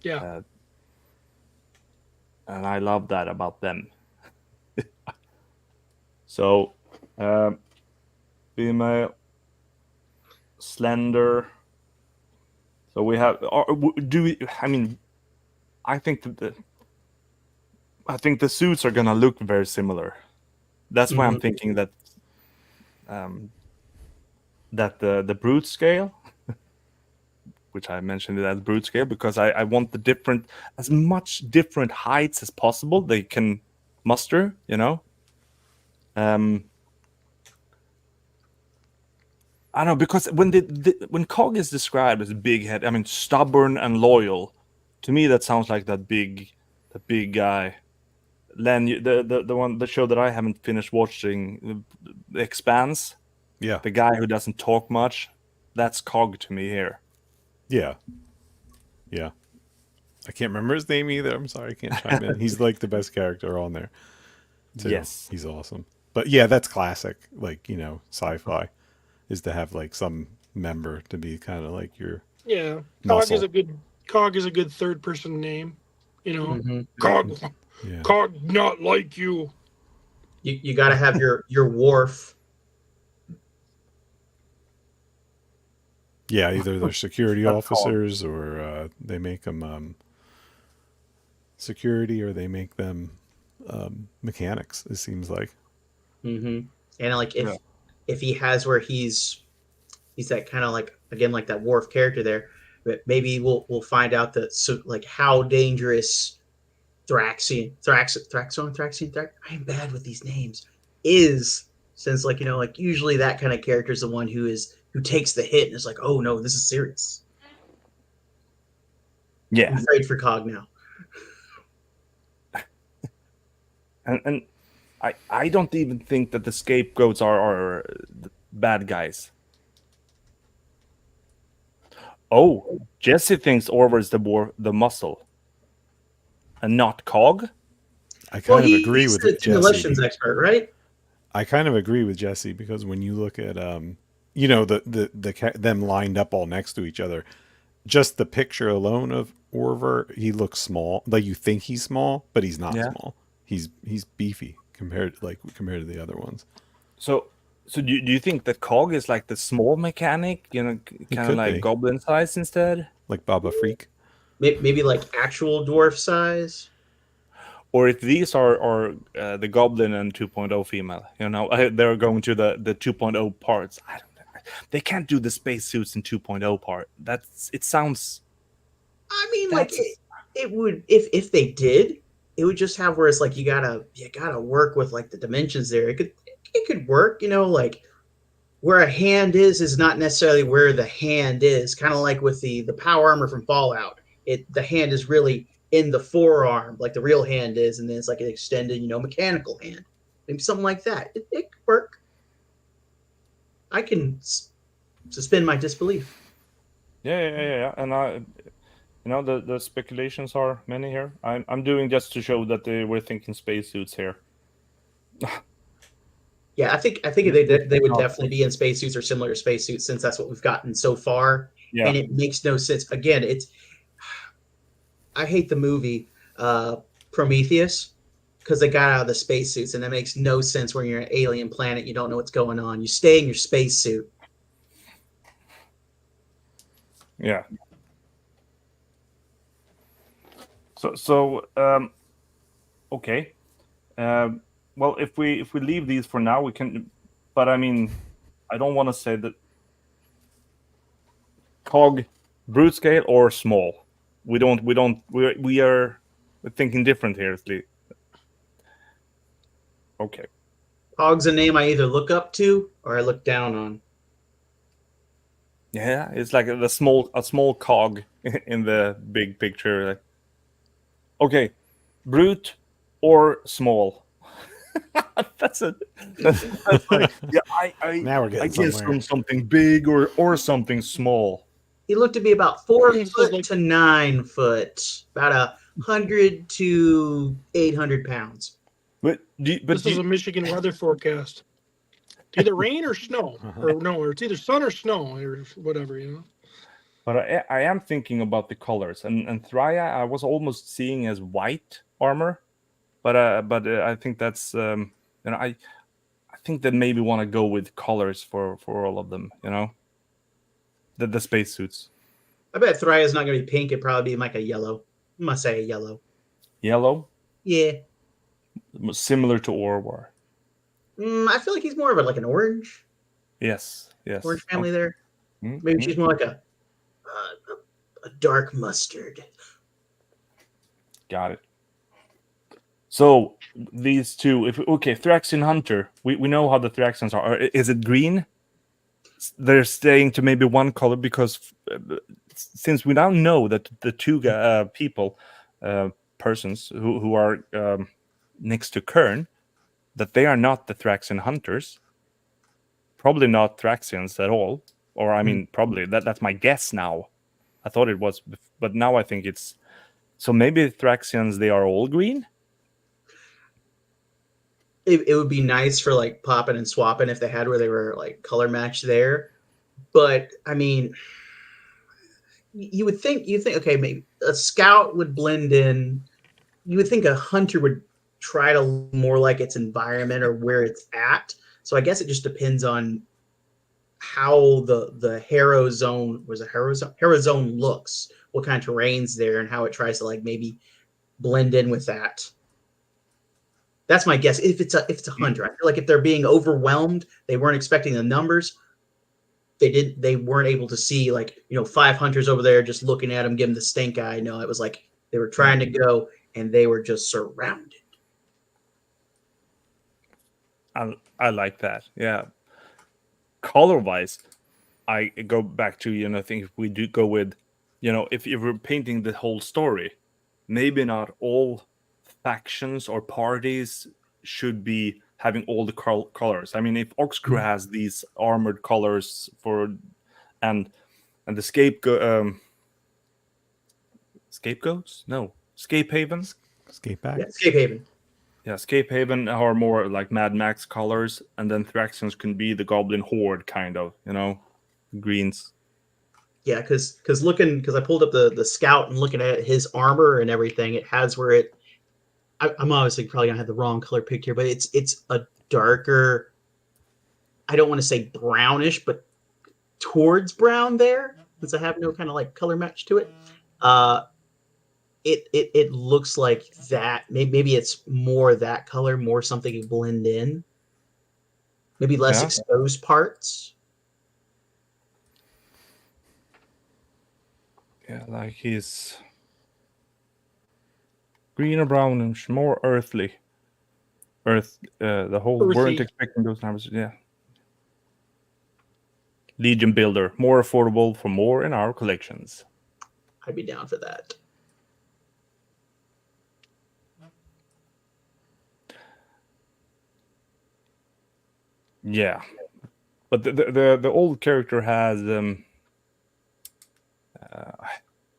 Yeah, and I love that about them. So, female, slender. So we have. Do we? I mean, I think that the suits are gonna look very similar. That's why I'm Mhm. thinking that that the brute scale, which I mentioned it as brute scale, because I want the different as much different heights as possible they can muster. You know. I don't know, because when Cog is described as big head, I mean stubborn and loyal. To me, that sounds like the big guy. Len, the show that I haven't finished watching, The Expanse, Yeah, the guy who doesn't talk much. That's Cog to me here. yeah, yeah. I can't remember his name either. I'm sorry, I can't chime in. He's like the best character on there too. Yes. He's awesome. But yeah, that's classic. Like sci-fi is to have like some member to be kind of like your yeah. muscle. Cog is a good third person name. You know, Mhm. Cog, Yeah, Cog, not like you. You got to have your wharf. yeah. Either they're security That's Cog. officers or they make them security, or they make them mechanics. It seems like. Hmm. And like Yeah. if he has where he's that kind of like again like that wharf character there, but maybe we'll find out that so like how dangerous Thraxion. I am bad with these names. Is since like like usually that kind of character is the one who takes the hit and is like, oh no, this is serious. I'm Yeah, afraid for Cog now. and I don't even think that the scapegoats are the bad guys. Oh, Jesse thinks Orver's the muscle, and not Cog. I Well, kind of agree he's the with demolitions Jesse. expert, right? I kind of agree with Jesse because when you look at them lined up all next to each other, just the picture alone of Orver, he looks small. Like you think he's small, but he's not Yeah. small. He's beefy compared to the other ones. So, do you think that Cog is like the small mechanic, He kind of could like be goblin size instead? like Baba Freak. Maybe like actual dwarf size. Or if these are the goblin and 2.0 female, they're going to the 2.0 parts. I don't know. They can't do the spacesuits in 2.0 part. It sounds. I mean, like That's it would if they did, it would just have where it's like you gotta work with like the dimensions there. It could work, like where a hand is not necessarily where the hand is. Kind of like with the power armor from Fallout. The hand is really in the forearm, like the real hand is, and then it's like an extended, mechanical hand. Maybe something like that. It could work. I can suspend my disbelief. yeah. And the speculations are many here. I'm doing just to show that they were thinking spacesuits here. Yeah, I think they would definitely be in spacesuits or similar to spacesuits since that's what we've gotten so far, Yeah. and it makes no sense. Again, I hate the movie Prometheus because they got out of the spacesuits, and that makes no sense when you're an alien planet. You don't know what's going on. You stay in your spacesuit. Yeah. Okay. Um, well, if we leave these for now, we can. But I mean, I don't want to say that cog brute scale or small. We are thinking different here. Okay. Hog's a name I either look up to or I look down on. Yeah, it's like a small cog in the big picture. Okay, brute or small. That's it. That's like, yeah. Now we're I getting guess somewhere. from something big or something small. He looked to be about 4 So foot like- to 9 foot, about 100 to 800 pounds. But This is a Michigan weather forecast. It's either rain or snow, or it's either sun or snow, or whatever, you know. but I am thinking about the colors, and Thrya I was almost seeing as white armor, but I think that's I think that maybe want to go with colors for all of them. The spacesuits. I bet Thria's not going to be pink. It'd probably be like a yellow. I must say a yellow. Yellow, Yeah. similar to Orwar. I feel like he's more of like an orange. Yes. Orange family there. Mhm. Maybe she's more like a dark mustard. Got it. So these two, Thraxian Hunter. We know how the Thraxians are. Is it green? They're staying to maybe one color because since we now know that the two people, persons who are next to Kern, that they are not the Thraxian Hunters. Probably not Thraxians at all. Or I mean, probably that's my guess now. I thought it was, but now I think it's. So maybe Thraxians, they are all green. It would be nice for like popping and swapping if they had where they were like color matched there. But I mean, you think okay, maybe a scout would blend in. You would think a hunter would try to look more like its environment or where it's at. So I guess it just depends on how the Harrow Zone Harrow Zone looks, what kind of terrain's there, and how it tries to like maybe blend in with that. That's my guess. If it's a hunter, I feel like if they're being overwhelmed, they weren't expecting the numbers. They weren't able to see like 5 hunters over there just looking at them, giving the stink eye. No, it was like they were trying to go and they were just surrounded. I like that. Yeah. Color wise, I go back to I think if we do go with, if we're painting the whole story, maybe not all factions or parties should be having all the colors. I mean, if Oxcrew has these armored colors and the scapegoats? No, Scape Haven. Escape back. Yeah, Escape Haven. Yeah, Scape Haven are more like Mad Max colors, and then Thraxians can be the Goblin Horde kind of, greens. Yeah, because I pulled up the scout and looking at his armor and everything, it has where I'm obviously probably gonna have the wrong color picked here, but it's a darker. I don't want to say brownish, but towards brown there, since I have no kind of like color match to it. It looks like that. Maybe it's more that color, more something you blend in. Maybe less exposed parts. Yeah, like he's green or brownish, more earthly. The whole Earthy. weren't expecting those numbers. Yeah. Legion builder, more affordable for more in our collections. I'd be down for that. Yeah, but the old character has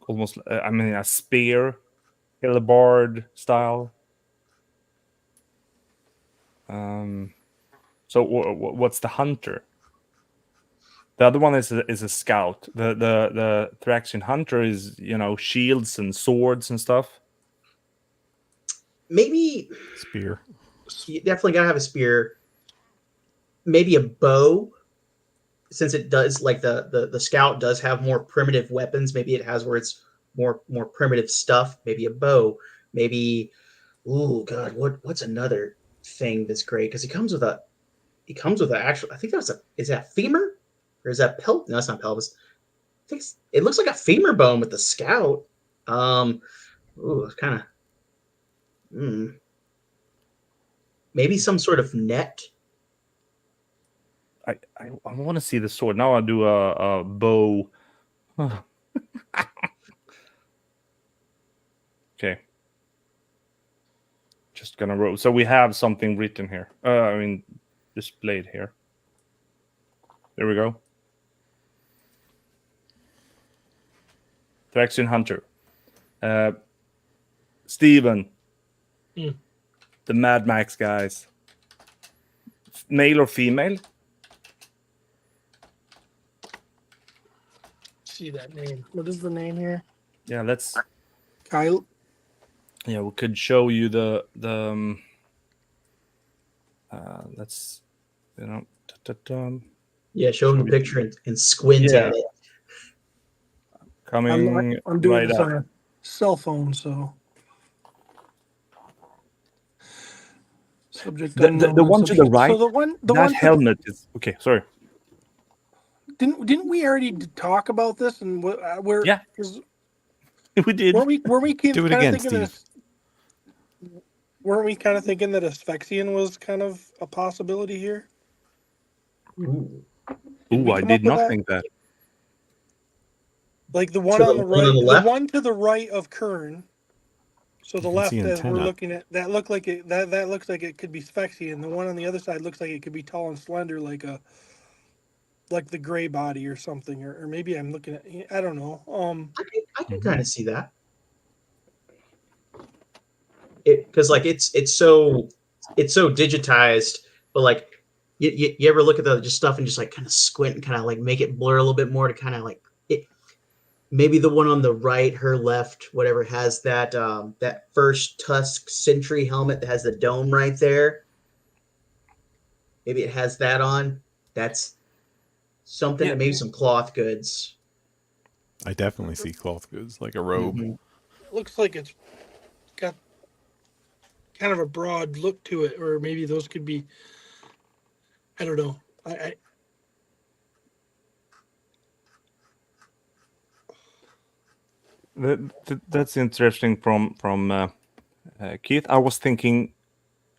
almost a spear, halberd style. So what's the hunter? The other one is a scout. The Thraxian hunter is shields and swords and stuff. Maybe Spear. you definitely gotta have a spear. Maybe a bow, since it does like the scout does have more primitive weapons. Maybe it has where it's more primitive stuff, maybe a bow, maybe ooh god, what's another thing that's great? Because he comes with an actual, I think that was is that femur? Or is that no, that's not pelvis. I think it looks like a femur bone with the scout. Ooh, it's kind of maybe some sort of net. I want to see the sword. Now I'll do a bow. Okay. Just gonna roll. So we have something written here. I mean, displayed here. There we go. Thraxian Hunter. Steven. The Mad Max guys. Male or female? See that name. What is the name here? Yeah, let's. Kyle. Yeah, we could show you the let's, you know, Yeah, show him the picture and squint at it. Coming I'm doing right this up. on a cell phone, so. Subject The unknown, one to the subject- right. So the that one helmet is okay. Sorry. didn't we already talk about this and where? Yeah. We did. Were we Do it kind again, of thinking that? Weren't we kind of thinking that Asphyxian was kind of a possibility here? Ooh. Ooh, I did not think that. Like the one So on the the one right, on the the left? one to the right of Kern. So the You can left see as we're antenna. looking at that look like it that looks like it could be Sphyxian. The one on the other side looks like it could be tall and slender, like the gray body or something, or maybe I'm looking at, I don't know. I can kind of see that. Because like it's so digitized, but like you ever look at the just stuff and just like kind of squint and kind of like make it blur a little bit more to kind of like it. Maybe the one on the right, her left, whatever, has that that first Tusk Sentry helmet that has the dome right there. Maybe it has that on. That's something. Yeah. And maybe some cloth goods. I definitely see cloth goods, like a robe. Mhm. It looks like it's got kind of a broad look to it, or maybe those could be. I don't know. That's interesting from Keith. I was thinking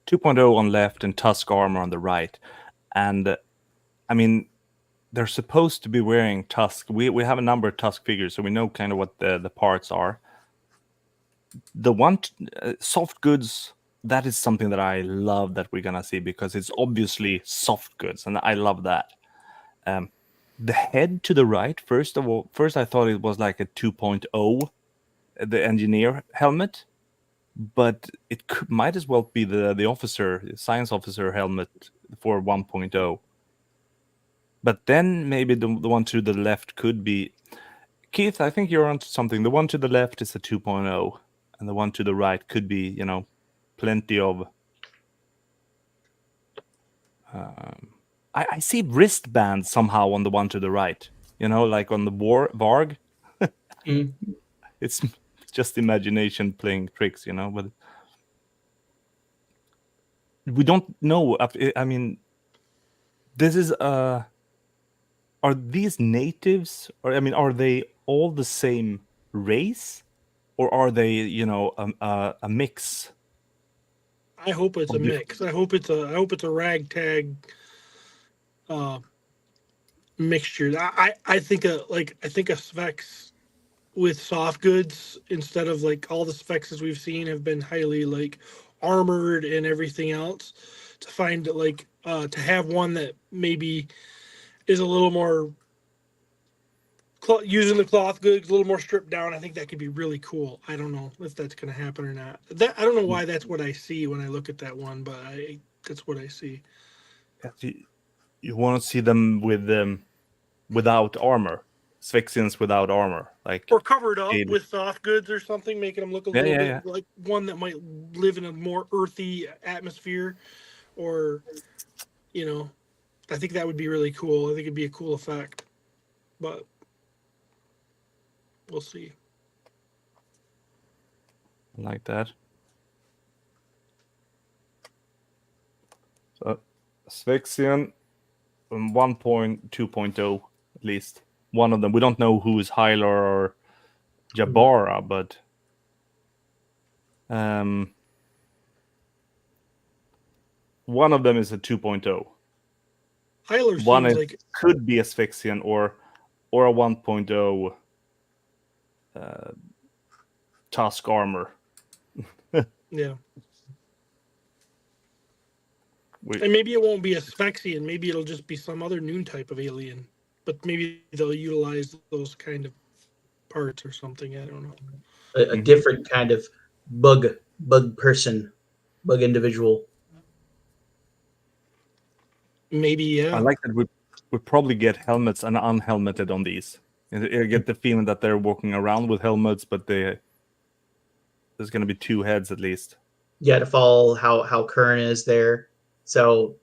2.0 on left and Tusk armor on the right, and I mean they're supposed to be wearing Tusk. We have a number of Tusk figures, so we know kind of what the parts are. The one soft goods, that is something that I love that we're gonna see because it's obviously soft goods, and I love that. The head to the right, first I thought it was like a 2.0, the engineer helmet, but it might as well be the science officer helmet for 1.0. But then maybe the one to the left could be Keith. I think you're onto something. The one to the left is a 2.0, and the one to the right could be, plenty of. I see wristbands somehow on the one to the right. Like on the Varg. Mm. It's just imagination playing tricks, but we don't know. I mean, this is are these natives, or I mean, are they all the same race, or are they, a mix? I hope it's a mix. I hope it's a ragtag mixture. I think a Sphex with soft goods instead of like all the Sphexes we've seen have been highly like armored and everything else. To find to have one that maybe is a little more using the cloth goods, a little more stripped down. I think that could be really cool. I don't know if that's going to happen or not. I don't know why that's what I see when I look at that one, but that's what I see. You want to see them without armor, Sphyxians without armor, or covered up with soft goods or something, making them look a little bit like one that might live in a more earthy atmosphere, or I think that would be really cool. I think it'd be a cool effect, but we'll see. like that. So Asphyxian 1.2.0 at least. One of them. We don't know who is Hylar or Jabara, but one of them is a 2.0. Hyler One seems is, like could be Asphyxian or a 1.0 Tusk armor. yeah. We, And maybe it won't be a Sphexian. Maybe it'll just be some other noon type of alien. But maybe they'll utilize those kind of parts or something. I don't know. A different kind of bug person, bug individual. Maybe, yeah. I like that we probably get helmets and unhelmeted on these. And I get the feeling that they're walking around with helmets, but there's going to be two heads at least. Yeah, to follow how Curran is there. So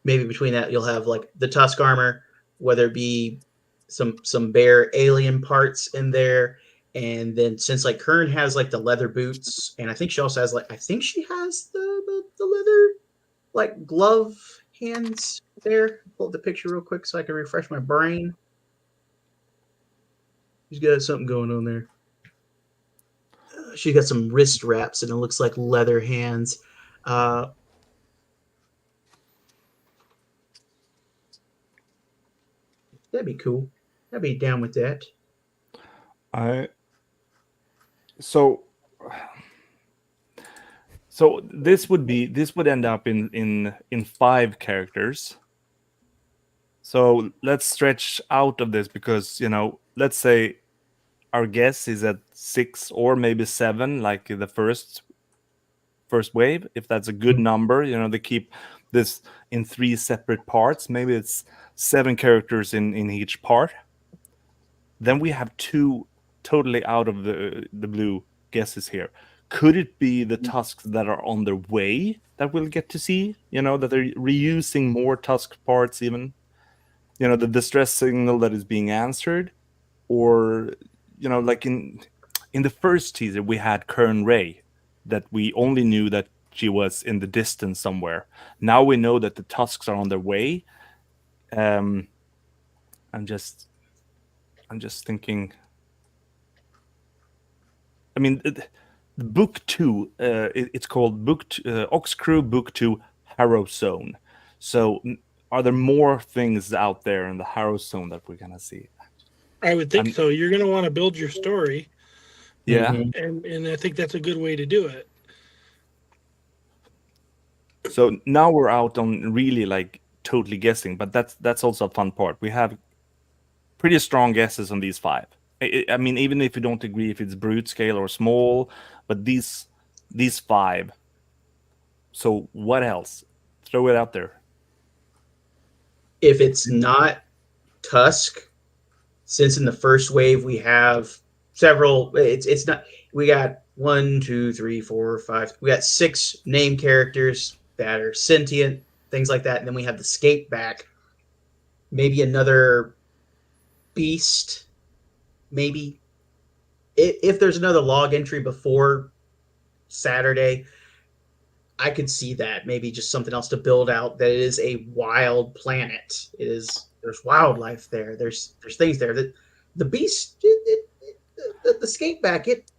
maybe between that you'll have like the Tusk armor, whether it be some bear alien parts in there, and then since like Curran has like the leather boots, and I think she also has like she has the leather like glove hands there. Pull up the picture real quick so I can refresh my brain. She's got something going on there. She got some wrist wraps and it looks like leather hands. That'd be cool. I'd be down with that. So this would end up in 5 characters. So let's stretch out of this because let's say our guess is at 6 or maybe 7, like the first wave. If that's a good number, they keep this in 3 separate parts. Maybe it's 7 characters in each part. Then we have 2 totally out of the blue guesses here. Could it be the Tusks that are on their way that we'll get to see? That they're reusing more Tusk parts even? The distress signal that is being answered? Or, like in the first teaser, we had Kern Ray, that we only knew that she was in the distance somewhere. Now we know that the Tusks are on their way. I'm just thinking. I mean, book 2. It's called Ox Crew Book 2 Harrow Zone. So, are there more things out there in the Harrow Zone that we're gonna see? I would think so. You're going to want to build your story. Yeah. And I think that's a good way to do it. So now we're out on really like totally guessing, but that's also a fun part. We have pretty strong guesses on these 5. I mean, even if you don't agree if it's brute scale or small, but these 5. So what else? Throw it out there. If it's not Tusk, since in the first wave we have several, it's not. We got 1, 2, 3, 4, 5. We got 6 name characters that are sentient, things like that, and then we have the skate back. Maybe another beast. Maybe if there's another log entry before Saturday, I could see that. Maybe just something else to build out. That it is a wild planet. There's wildlife there. There's things there. That the beast, the skate back, it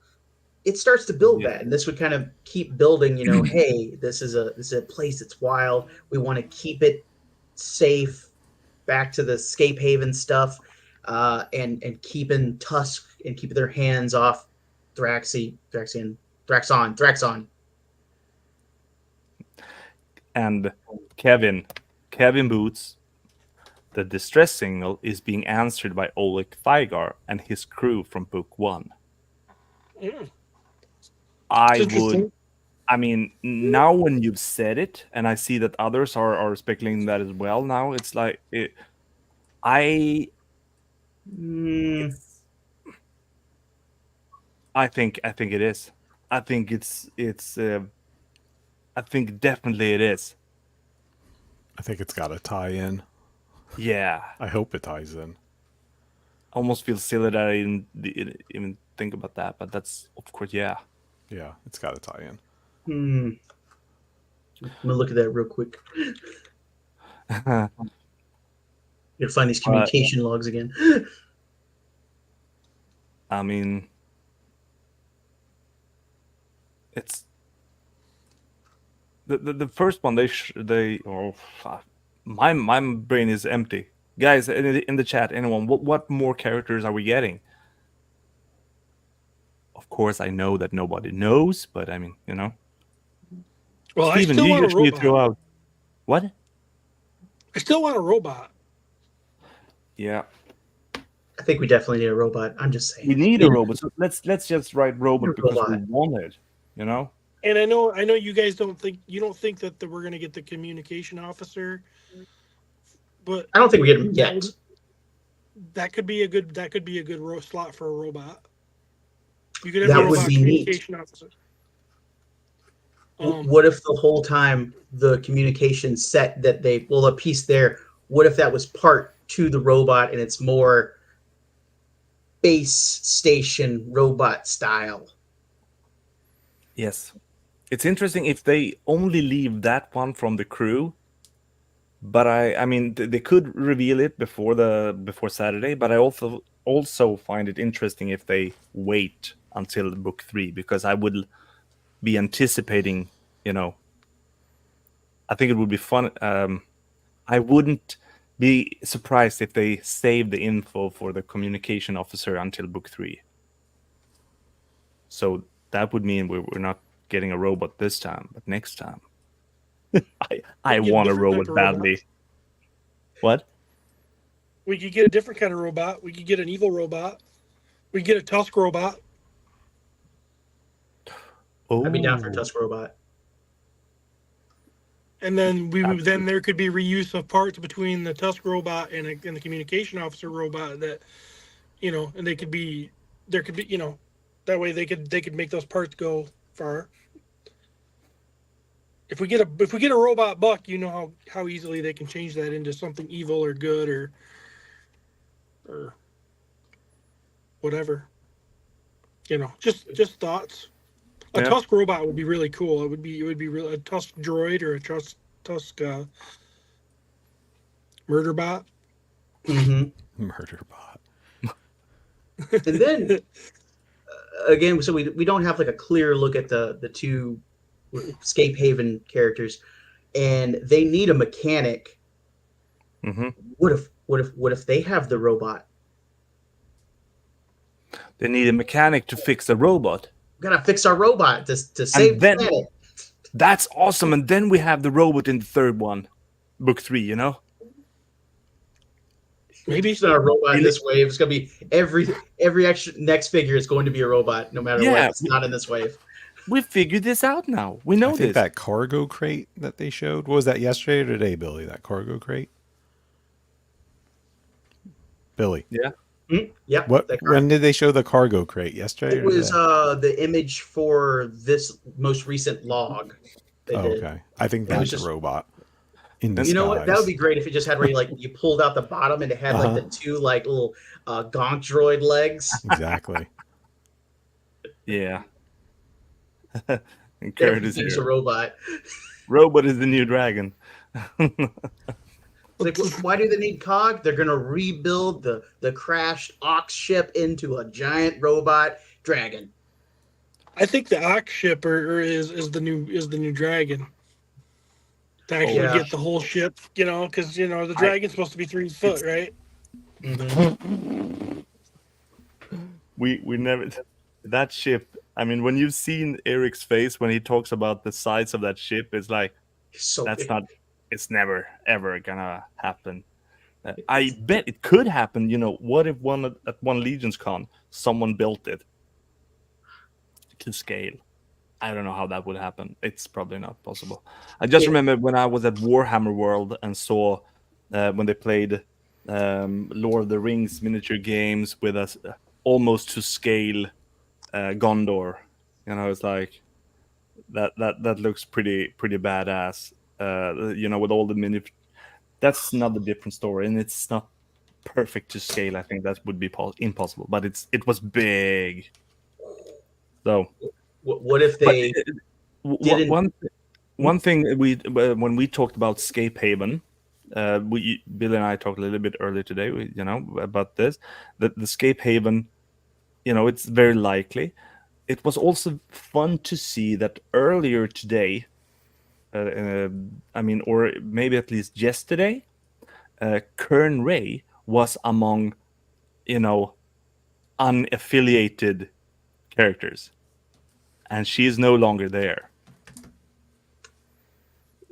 starts to build that, and this would kind of keep building. Hey, this is a place that's wild. We want to keep it safe. Back to the Scape Haven stuff, and keeping Tusk and keeping their hands off Thraxon. And Kevin Boots, the distress signal is being answered by Oleg Thygar and his crew from book 1. Mm. I mean, now when you've said it, and I see that others are speculating that as well. Now it's like I think it is. I think I think definitely it is. I think it's got to tie in. Yeah. I hope it ties in. Almost feels silly that I didn't even think about that, but that's of course, yeah. Yeah, it's got to tie in. I'm gonna look at that real quick. Gotta find these But communication logs again. I mean, it's the first one. They oh, fuck. My brain is empty. Guys, in the chat, anyone, what more characters are we getting? Of course, I know that nobody knows, but I mean, Well, I Steven, still you want a usually throw robot. out what? I still want a robot. Yeah, I think we definitely need a robot. I'm just saying. we need a robot. So let's just write robot A because we robot. want it. And I know you guys don't think that we're gonna get the communication officer, but I don't think we get them yet. that could be a good slot for a robot. You could have That a would robot be neat. communication officer. What if the whole time the communication set that the piece there, what if that was part to the robot and it's more base station robot style? Yes, it's interesting if they only leave that one from the crew. But I mean, they could reveal it before Saturday. But I also find it interesting if they wait until book 3 because I would be anticipating. I think it would be fun. I wouldn't be surprised if they save the info for the communication officer until book 3. So that would mean we're not getting a robot this time, but next time. I We get want a different robot type of badly. robots. What? We could get a different kind of robot. We could get an evil robot. We could get a Tusk robot. I'd be down for a Oh. Tusk robot. And then then there could be reuse of parts between the Tusk robot and the communication officer robot that, and there could be, that way they could make those parts go far. If we get a robot buck, you know how easily they can change that into something evil or good or whatever. Just thoughts. A Yeah. Tusk robot would be really cool. It would be really a Tusk droid or a Tusk murder bot. Murder bot. And then again, so we don't have like a clear look at the two Escape Haven characters, and they need a mechanic. Mm-hmm. What if they have the robot? They need a mechanic to fix the robot. We gotta fix our robot to save the then- planet. That's awesome. And then we have the robot in the third one, book 3. Maybe It's not a robot in this wave. It's gonna be every extra next figure is going to be a robot, no matter what. It's not in this wave. We figured this out now. We know I think this. that cargo crate that they showed, what was that, yesterday or today, Billy? That cargo crate? Billy. Yeah. Yep. When did they show the cargo crate? Yesterday? It or was today? the image for this most recent log. They did. Okay. I think It was that's just- a robot. In disguise. You know what? That would be great if it just had where you pulled out the bottom and it had like the two little gonk droid legs. Exactly. Yeah. And Kurt is Everything's a here. robot. Robot is the new dragon. Like, why do they need cog? They're gonna rebuild the crashed ox ship into a giant robot dragon. I think the Ox ship is the new dragon. To actually Yeah. get the whole ship, because the dragon's supposed to be 3 foot, right? We never that ship. I mean, when you've seen Eric's face when he talks about the size of that ship, it's like So that's big. not. It's never ever gonna happen. I bet it could happen. What if at one Legions con someone built it to scale? I don't know how that would happen. It's probably not possible. I just remember when I was at Warhammer World and saw when they played Lord of the Rings miniature games with us almost to scale Gondor. It's like that looks pretty badass. With all the mini. That's not a different story, and it's not perfect to scale. I think that would be impossible. But it was big. So What if But they didn't? one thing when we talked about Scape Haven, Billy and I talked a little bit earlier today, about this. That the Scape Haven, it's very likely. It was also fun to see that earlier today, or maybe at least yesterday, Kern Ray was among, unaffiliated characters, and she is no longer there.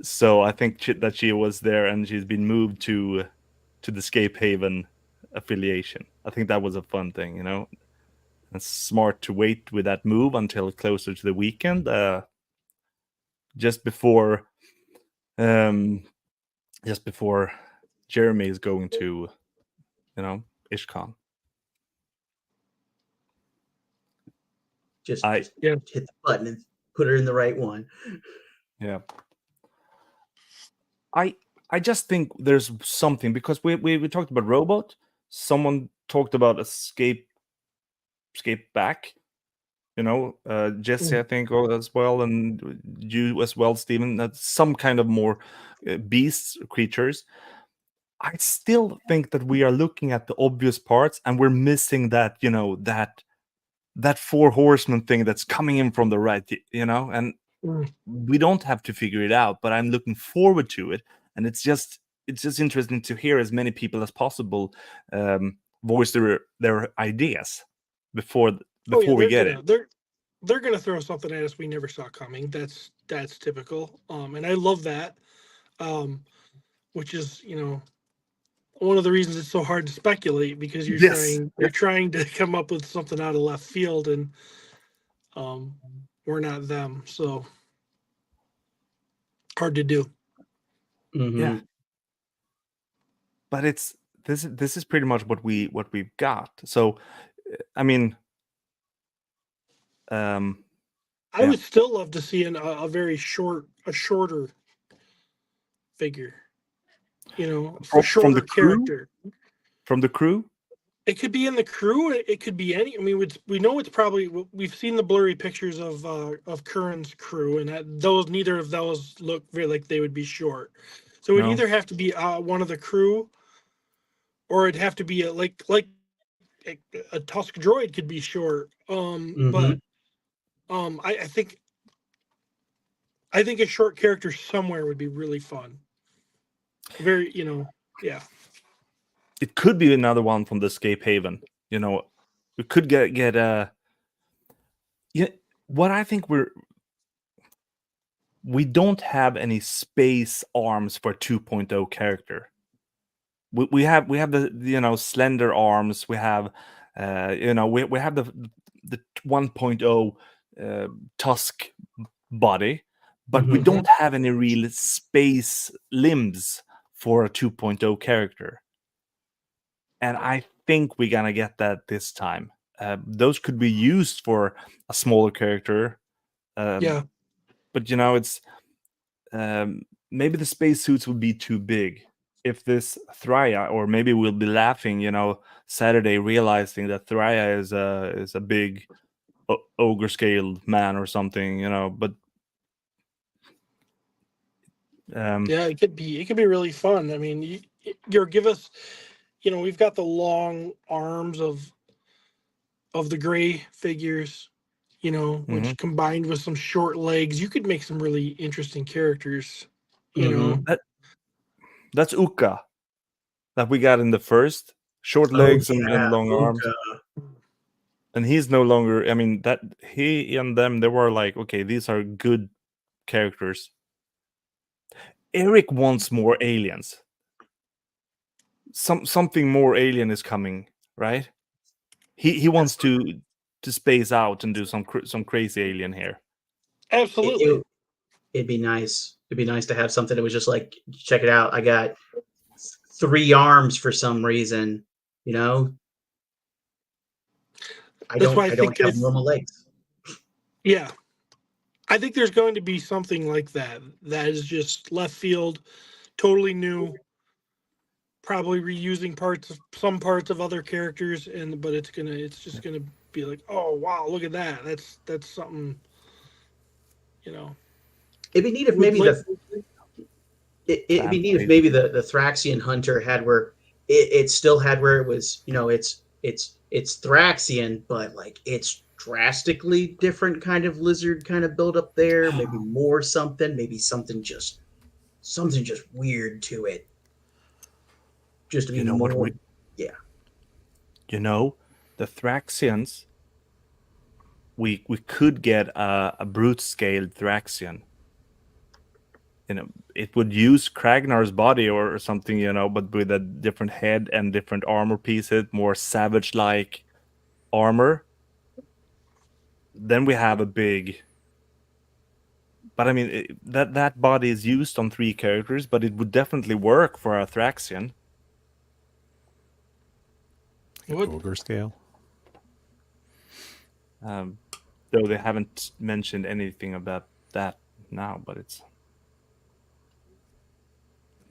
So I think that she was there, and she's been moved to the Scape Haven affiliation. I think that was a fun thing, It's smart to wait with that move until closer to the weekend, just before Jeremy is going to, IshCon. Just Yeah. hit the button and put her in the right one. Yeah. I just think there's something, because we talked about robot. Someone talked about escape back. Jesse, I think, as well, and you as well, Stephen. That's some kind of more beasts, creatures. I still think that we are looking at the obvious parts, and we're missing that, that Four Horsemen thing that's coming in from the right, and we don't have to figure it out. But I'm looking forward to it, and it's just interesting to hear as many people as possible voice their ideas before we get it. They're gonna throw something at us we never saw coming. That's typical. And I love that. Which is, one of the reasons it's so hard to speculate, because you're trying to come up with something out of left field, and we're not them, so hard to do. Mm-hmm. Yeah, but this is pretty much what we've got. So, I mean, I would still love to see a very shorter figure, a shorter character. From the crew. It could be in the crew. It could be any. I mean, we know it's probably. We've seen the blurry pictures of Curran's crew, and neither of those look very like they would be short. So it'd either have to be one of the crew, or it'd have to be like a Tusk droid could be short. But I think a short character somewhere would be really fun. Very, yeah. It could be another one from the Escape Haven. We could get a. Yeah, what I think we don't have any space arms for 2.0 character. We have the slender arms. We have we have the 1.0 Tusk body, but we don't have any real space limbs for a 2.0 character. And I think we're gonna get that this time. Those could be used for a smaller character. Yeah. But it's maybe the spacesuits would be too big. If this Thraya, or maybe we'll be laughing, Saturday, realizing that Thraya is a big ogre scaled man or something, But yeah, it could be really fun. I mean, you're give us, we've got the long arms of the gray figures, which combined with some short legs, you could make some really interesting characters. That's Uka that we got in the first, short legs and long arms. And he's no longer. I mean, that he and them, they were like, okay, these are good characters. Eric wants more aliens. Something more alien is coming, right? He wants to space out and do some crazy alien here. Absolutely. It'd be nice. It'd be nice to have something that was just like, check it out. I got 3 arms for some reason. I don't have normal legs. Yeah. I think there's going to be something like that is just left field, totally new, probably reusing some parts of other characters, but it's just gonna be like, oh wow, look at that. That's something You know, It'd be neat if Would maybe like- it'd be neat if maybe the Thraxian hunter had where it still had where it was, it's Thraxian, but like it's drastically different kind of lizard kind of build up there, maybe more something, maybe something just weird to it. Just to be You know more what we? yeah. You know, the Thraxians. We could get a brute scaled Thraxian. It would use Kragnar's body or something, but with a different head and different armor pieces, more savage like armor. Then we have a big. But I mean, that body is used on 3 characters, but it would definitely work for a Thraxian. What? Ogre scale. Though they haven't mentioned anything about that now, but it's.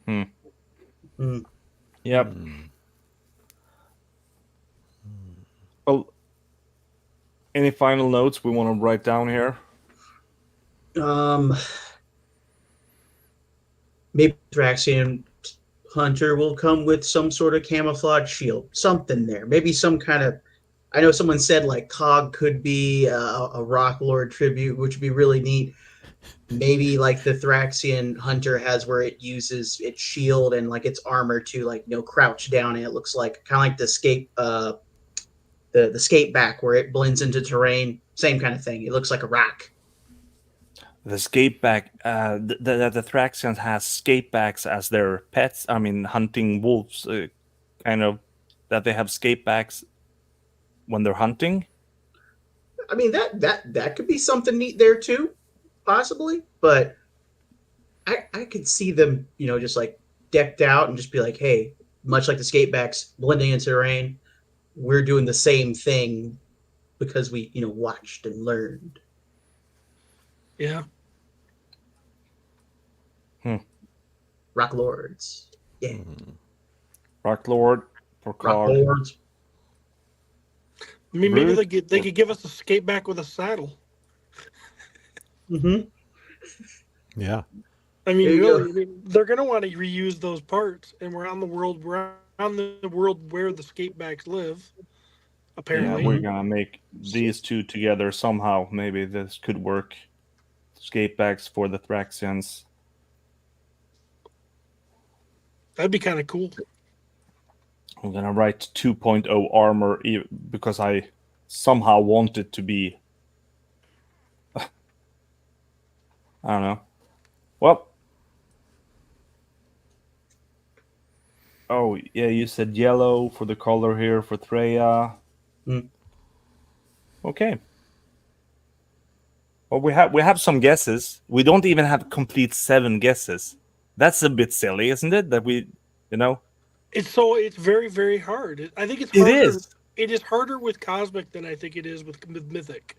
Mm. Yep. Well, any final notes we want to write down here? Maybe Thraxian hunter will come with some sort of camouflage shield, something there. Maybe some kind of. I know someone said like Cog could be a Rock Lord tribute, which would be really neat. Maybe like the Thraxian hunter has where it uses its shield and like its armor to like crouch down, and it looks like kind of like the skate back where it blends into terrain. Same kind of thing. It looks like a rock. The skateback, the Thraxians has skatebacks as their pets. I mean, hunting wolves, kind of, that they have skatebacks when they're hunting. I mean that could be something neat there too, possibly. But I could see them, just like decked out and just be like, hey, much like the skatebacks blending into terrain, we're doing the same thing because we, watched and learned. Yeah. Rock Lords. Yeah. Rock Lord for Rock Cog. Lords. I mean, maybe Brute. they could give us a skate back with a saddle. Mm-hmm. Yeah. I mean, There you really, go. I mean, they're gonna want to reuse those parts, and we're on the world where the skatebacks live. Yeah, Apparently, we're gonna make these two together somehow. Maybe this could work. Skatebacks for the Thraxians. that'd be kind of cool. I'm gonna write 2.0 armor because I somehow want it to be. I don't know. Well. Oh yeah, you said yellow for the color here for Threya. Mm. Okay. Well, we have some guesses. We don't even have complete 7 guesses. That's a bit silly, isn't it? That we, It's very very hard. I think it's It harder. is. It is harder with Cosmic than I think it is with Mythic,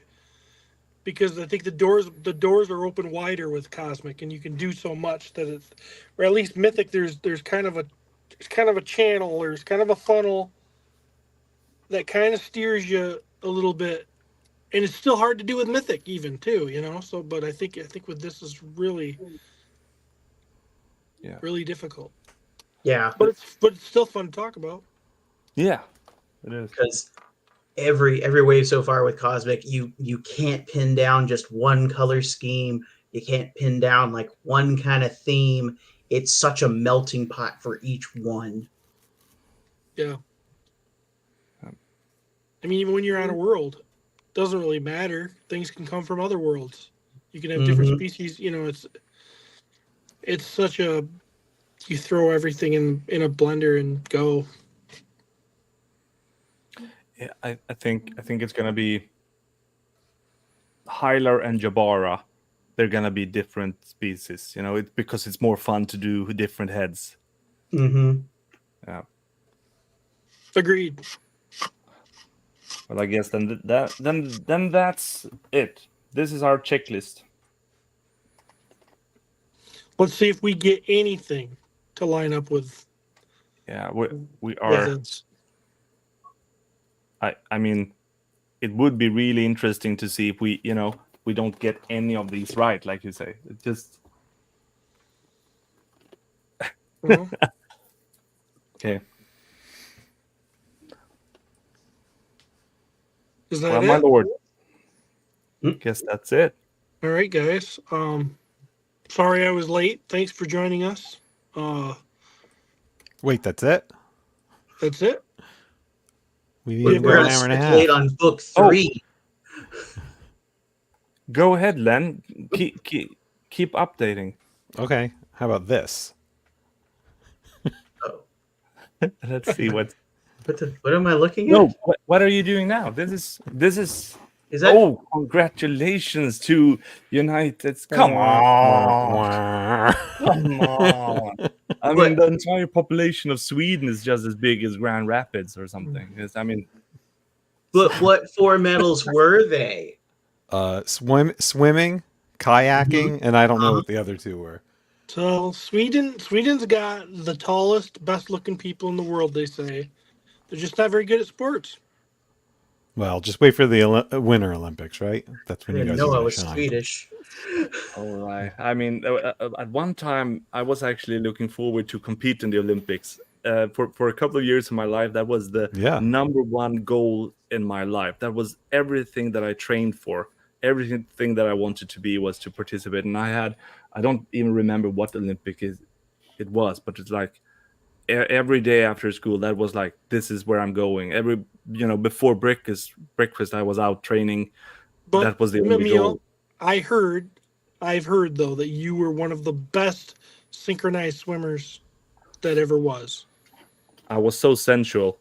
because I think the doors are open wider with Cosmic, and you can do so much that it's, or at least Mythic. There's kind of a channel, there's kind of a funnel that kind of steers you a little bit, and it's still hard to do with Mythic even too. So, but I think with this is really Yeah. really difficult. Yeah, But it's still fun to talk about. Yeah, it is. because every wave so far with Cosmic, you can't pin down just one color scheme. You can't pin down like one kind of theme. It's such a melting pot for each one. Yeah. I mean, even when you're on a world, it doesn't really matter. Things can come from other worlds. You can have different species. It's such a, you throw everything in a blender and go. Yeah, I think it's gonna be Hylar and Jabara. They're gonna be different species, because it's more fun to do different heads. Mm-hmm. Yeah. Agreed. Well, I guess then that's it. This is our checklist. Let's see if we get anything to line up with. Yeah, we with are. this. I mean, it would be really interesting to see if we, we don't get any of these right, like you say. It just Well, okay. is that Well, my it? lord, Hmm? guess that's it. All right, guys. Sorry I was late. Thanks for joining us. Wait, that's it? That's it. We need We're, to we're go an gonna hour and a speculate half. on book Oh. 3. Go ahead, Len. Keep updating. Okay, how about this? Oh, Let's see what. what am I looking No, at? what are you doing now? This is. Is that Oh, congratulations to United! Come Wah, on, wah. come on. I What? mean, the entire population of Sweden is just as big as Grand Rapids or something. I mean, what 4 medals were they? Swimming, kayaking, and I don't know Uh-huh. what the other two were. So Sweden's got the tallest, best-looking people in the world. They say they're just not very good at sports. Well, just wait for the Winter Olympics, right? That's I when you didn't guys are know I going to was shine. Swedish. all right. I mean, at one time, I was actually looking forward to compete in the Olympics. For a couple of years in my life, that was the Yeah. number one goal in my life. That was everything that I trained for. Everything that I wanted to be was to participate. And I don't even remember what Olympic it was, but it's like every day after school, that was like, this is where I'm going. Before breakfast, I was out training. But That was the only Emil, goal. I've heard though that you were one of the best synchronized swimmers that ever was. I was so sensual.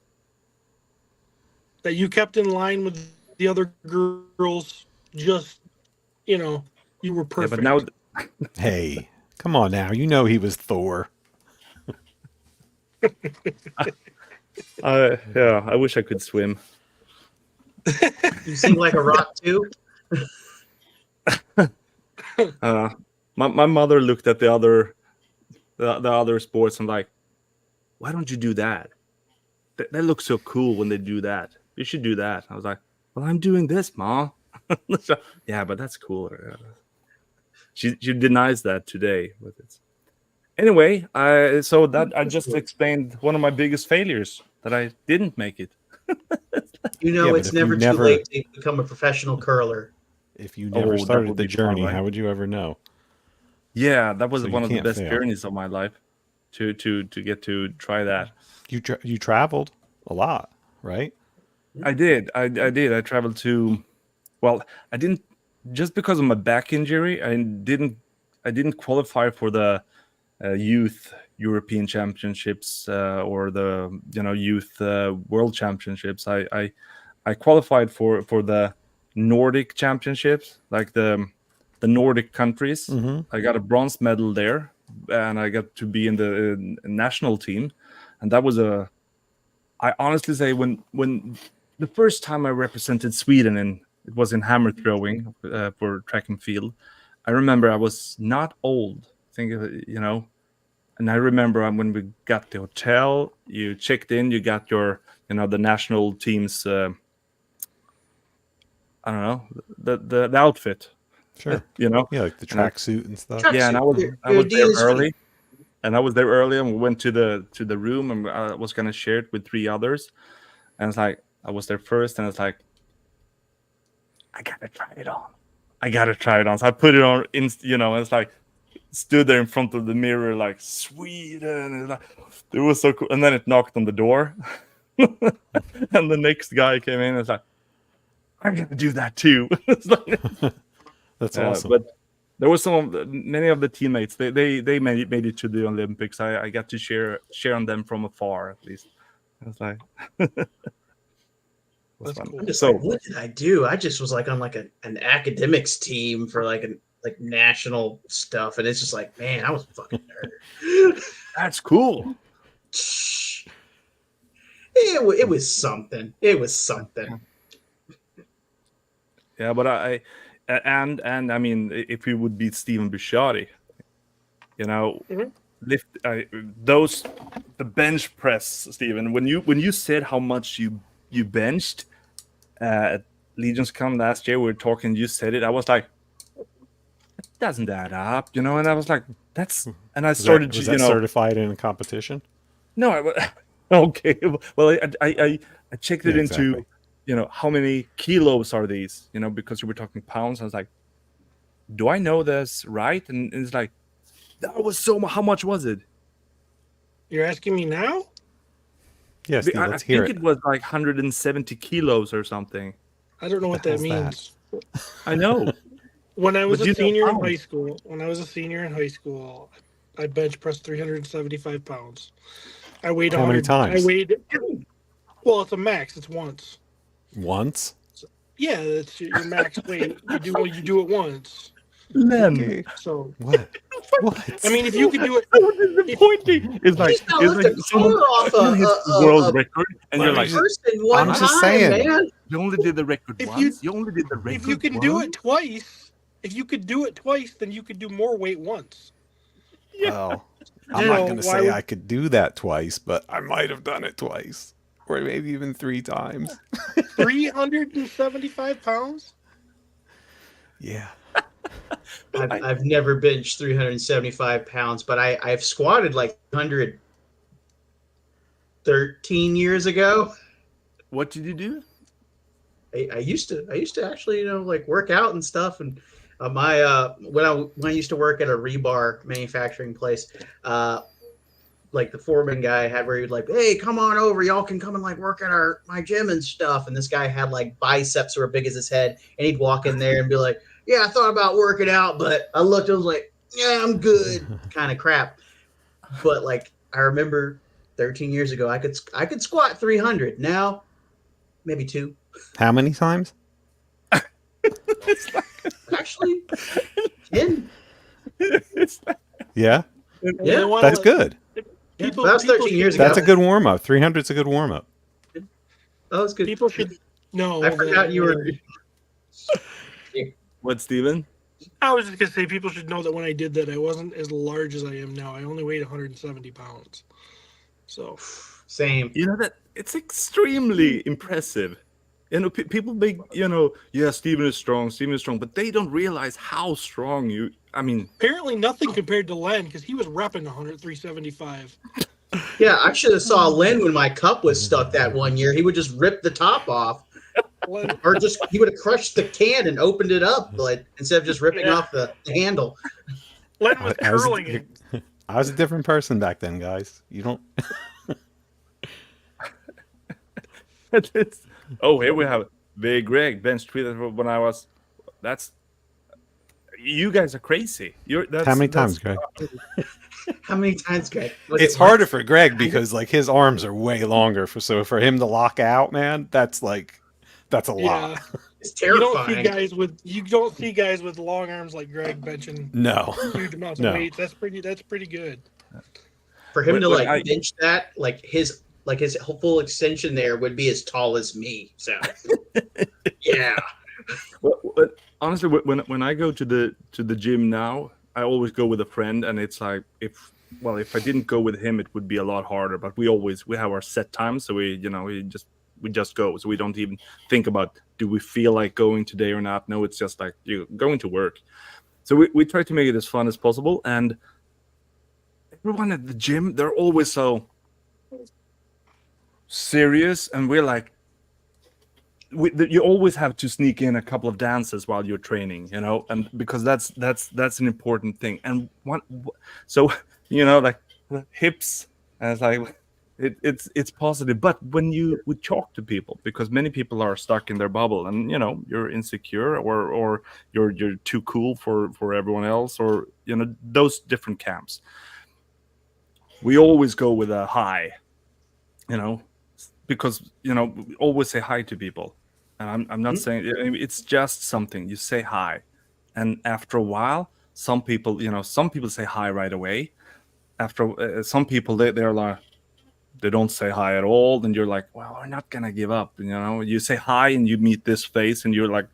That you kept in line with the other girls. Just you were Yeah, perfect. but now Hey, come on now. You know he was Thor. I wish I could swim. You sing like a rock too. My mother looked at the other sports and like, why don't you do that? That looks so cool when they do that. You should do that. I was like, well, I'm doing this, Ma. So, yeah, but that's cool. She denies that today. But it's anyway. I just explained one of my biggest failures, that I didn't make it. Yeah, but It's if you never too never- late to become a professional curler. If you never that started would the be fun, journey, right? how would you ever know? Yeah, that was So you one of the can't best fail. journeys of my life. To get to try that. You traveled a lot, right? I did. I did. I traveled to. Well, I didn't, just because of my back injury. I didn't qualify for the youth European Championships or the youth World Championships. I qualified for the Nordic Championships, like the Nordic countries. Mm-hmm. I got a bronze medal there, and I got to be in the national team, and that was I honestly say, when the first time I represented Sweden, and it was in hammer throwing for track and field, I remember I was not old. I think and I remember when we got the hotel, you checked in, you got your the national team's I don't know, the outfit, Sure. you know. Yeah, like the And I- tracksuit and stuff. Track- Yeah, and I was Your there Adidas early, and we went to the room, and I was gonna share it with 3 others, and it's like I was there first, and it's like I gotta try it on. So I put it on, and it's like stood there in front of the mirror like Sweden, and it was so cool. And then it knocked on the door, and the next guy came in and it's like, I'm gonna do that too. It's like, That's awesome. But there was many of the teammates. They made it to the Olympics. I got to share on them from afar, at least. It's like That's fun. cool. I'm just So- like, what did I do? I just was like on like an academics team for like national stuff, and it's just like, man, I was a fucking nerd. That's cool. It was something. It was something. Yeah, but I mean, if we would beat Stephen Bisciotti, Mhm. lift the bench press, Stephen. When you said how much you benched at Legions Con last year, we were talking. You said it. I was like, doesn't add up, And I was like, that's, and I Was that, started, was that certified in a competition? no, okay. Well, I checked it Yeah, into, exactly. how many kilos are these, because you were talking pounds. I was like, do I know this right? And it's like, that was so much. How much was it? You're asking me now? Yeah, Steve, I let's hear think it. it was like 170 kilos or something. I don't know what that hell's that? means. I know. When I was But a you know senior in pounds. high school, I bench pressed 375 pounds. I weighed How many 100. I times? weighed. Well, it's a max. It's once. Once? Yeah, that's your max weight. You do it once. Len. Okay. So What? What? I mean, if you could do it, So disappointing. It's like, He's not lifting someone car off hits the world record, and Well, you're like, person one I'm time, just saying. man. you only did the record If once. you- You only did the record if you can once? do it twice, then you could do more weight once. Well, I'm You not know, going to why say would- I could do that twice, but I might have done it twice. Or maybe even 3 times. 375 pounds. Yeah. I've never benched 375 pounds, but I've squatted like 113 years ago. What did you do? I used to actually like work out and stuff, and when I used to work at a rebar manufacturing place, like the foreman guy had where he would like, hey, come on over, y'all can come and like work at my gym and stuff. And this guy had like biceps that were big as his head, and he'd walk in there and be like, yeah, I thought about working out, but I looked, I was like, yeah, I'm good, kind of crap. But like I remember 13 years ago, I could squat 300. Now maybe 2. How many times? Actually, 10. Yeah. Yeah, That's good. People, that was 13 years ago. That's a good warm up. 300's a good warm up. That was good. People should know. I forgot you were. What, Steven? I was just gonna say people should know that when I did that, I wasn't as large as I am now. I only weighed 170 pounds. So Same. You know that it's extremely impressive. People make, yeah, Steven is strong, but they don't realize how strong you. I mean, apparently nothing compared to Len because he was repping 375. Yeah, I should have saw Len when my cup was stuck that one year. He would just rip the top off, Len, or just he would have crushed the can and opened it up, but instead of just ripping Yeah. off the handle. Len was I was- curling it. I was a different person back then, guys. You don't. oh, here we have it. Big Greg bench tweeted when I was. That's. You guys are crazy. How many times, Greg? How many times, Greg? Was It's it harder once? for Greg because like his arms are way longer. So for him to lock out, man, that's a Yeah, lot. It's you don't see terrifying. guys with long arms like Greg benching No. huge amounts of No. weight. That's pretty good. For him to But like bench that, like his full extension there would be as tall as me. So yeah. Well, honestly, when I go to the gym now, I always go with a friend, and it's like if I didn't go with him, it would be a lot harder. But we have our set times, so we just go, so we don't even think about do we feel like going today or not. No, it's just like you're going to work. So we try to make it as fun as possible, and everyone at the gym, they're always so serious, and we're like. You always have to sneak in a couple of dances while you're training, and because that's an important thing. And so like hips, and it's like it's positive. But when you would talk to people, because many people are stuck in their bubble, and you're insecure, or you're too cool for everyone else, or those different camps. We always go with a hi, because we always say hi to people. And I'm not saying it's just something you say hi, and after a while, some people say hi right away. After some people they're like they don't say hi at all, then you're like, well, we're not gonna give up. You say hi and you meet this face, and you're like,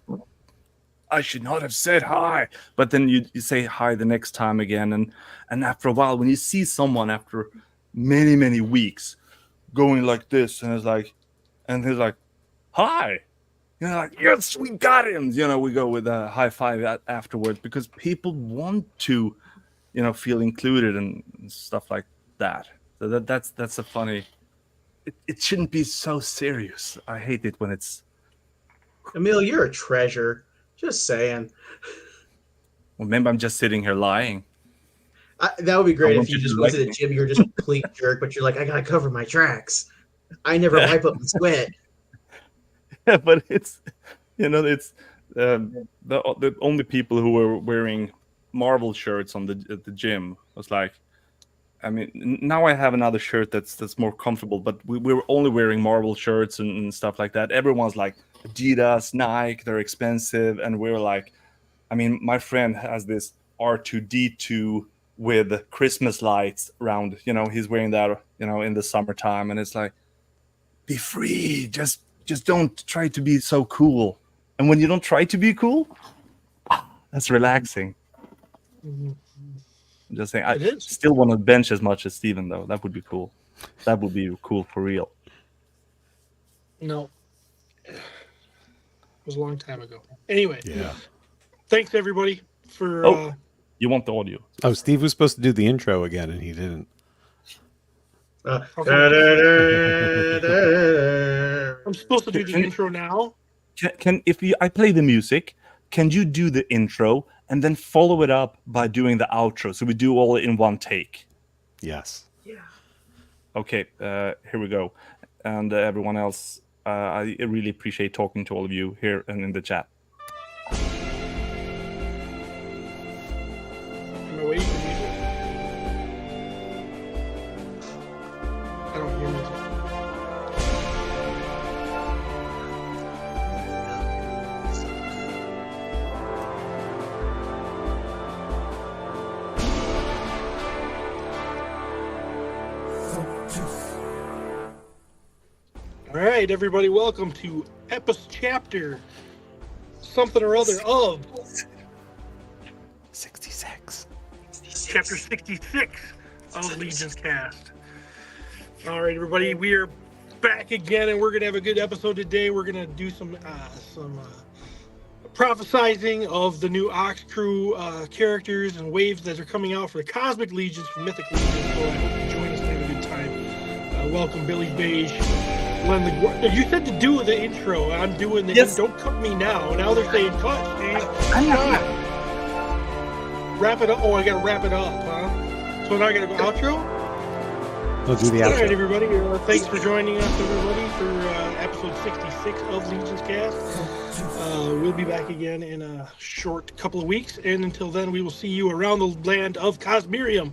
I should not have said hi. But then you say hi the next time again, and after a while, when you see someone after many weeks going like this, and he's like, hi. like, yes, we got him. We go with a high five afterwards because people want to, feel included and stuff like that. So that's a funny. It shouldn't be so serious. I hate it when it's. Emil, you're a treasure. Just saying. Well, maybe I'm just sitting here lying. That would be great want if you you to just went to like the me. gym. You're just a complete jerk, but you're like, I gotta cover my tracks. I never wipe up my sweat. Yeah, but it's it's the only people who were wearing Marvel shirts at the gym was like, I mean, now I have another shirt that's more comfortable, but we were only wearing Marvel shirts and stuff like that. Everyone's like Adidas, Nike, they're expensive, and we were like, I mean, my friend has this R2D2 with Christmas lights around. He's wearing that, in the summertime, and it's like, be free. Just don't try to be so cool. And when you don't try to be cool, that's relaxing. Mhm. I'm just saying, I It is. still want to bench as much as Steven, though. That would be cool. That would be cool for real. No. It was a long time ago. Anyway, Yeah. thanks everybody for. Oh. You want the audio? Oh, Steve was supposed to do the intro again, and he didn't. Uh, Okay. I'm supposed to do the intro now. Can if I play the music, can you do the intro and then follow it up by doing the outro? So we do all in one take. Yes. Yeah. Okay, here we go. And everyone else, I really appreciate talking to all of you here and in the chat. Am I waiting for music? I don't hear music. All right, everybody, welcome to chapter something or other of 66. chapter 66 of Legions Cast. All right, everybody, we are back again, and we're gonna have a good episode today. We're gonna do some prophesizing of the new Ox Crew characters and waves that are coming out for the Cosmic Legions from Mythic Legions. So I hope you join us and have a good time. Welcome, Billy Beige. You said to do the intro. I'm doing the Yes. Don't cut me now. Now they're saying cut, Steve. I'm not. Wrap it up. Oh, I gotta wrap it up, huh? So now I gotta go outro? We'll do the All right, outro. everybody. Thanks for joining us, everybody, for episode 66 of Legions Cast. We'll be back again in a short couple of weeks. And until then, we will see you around the land of Cosmerium.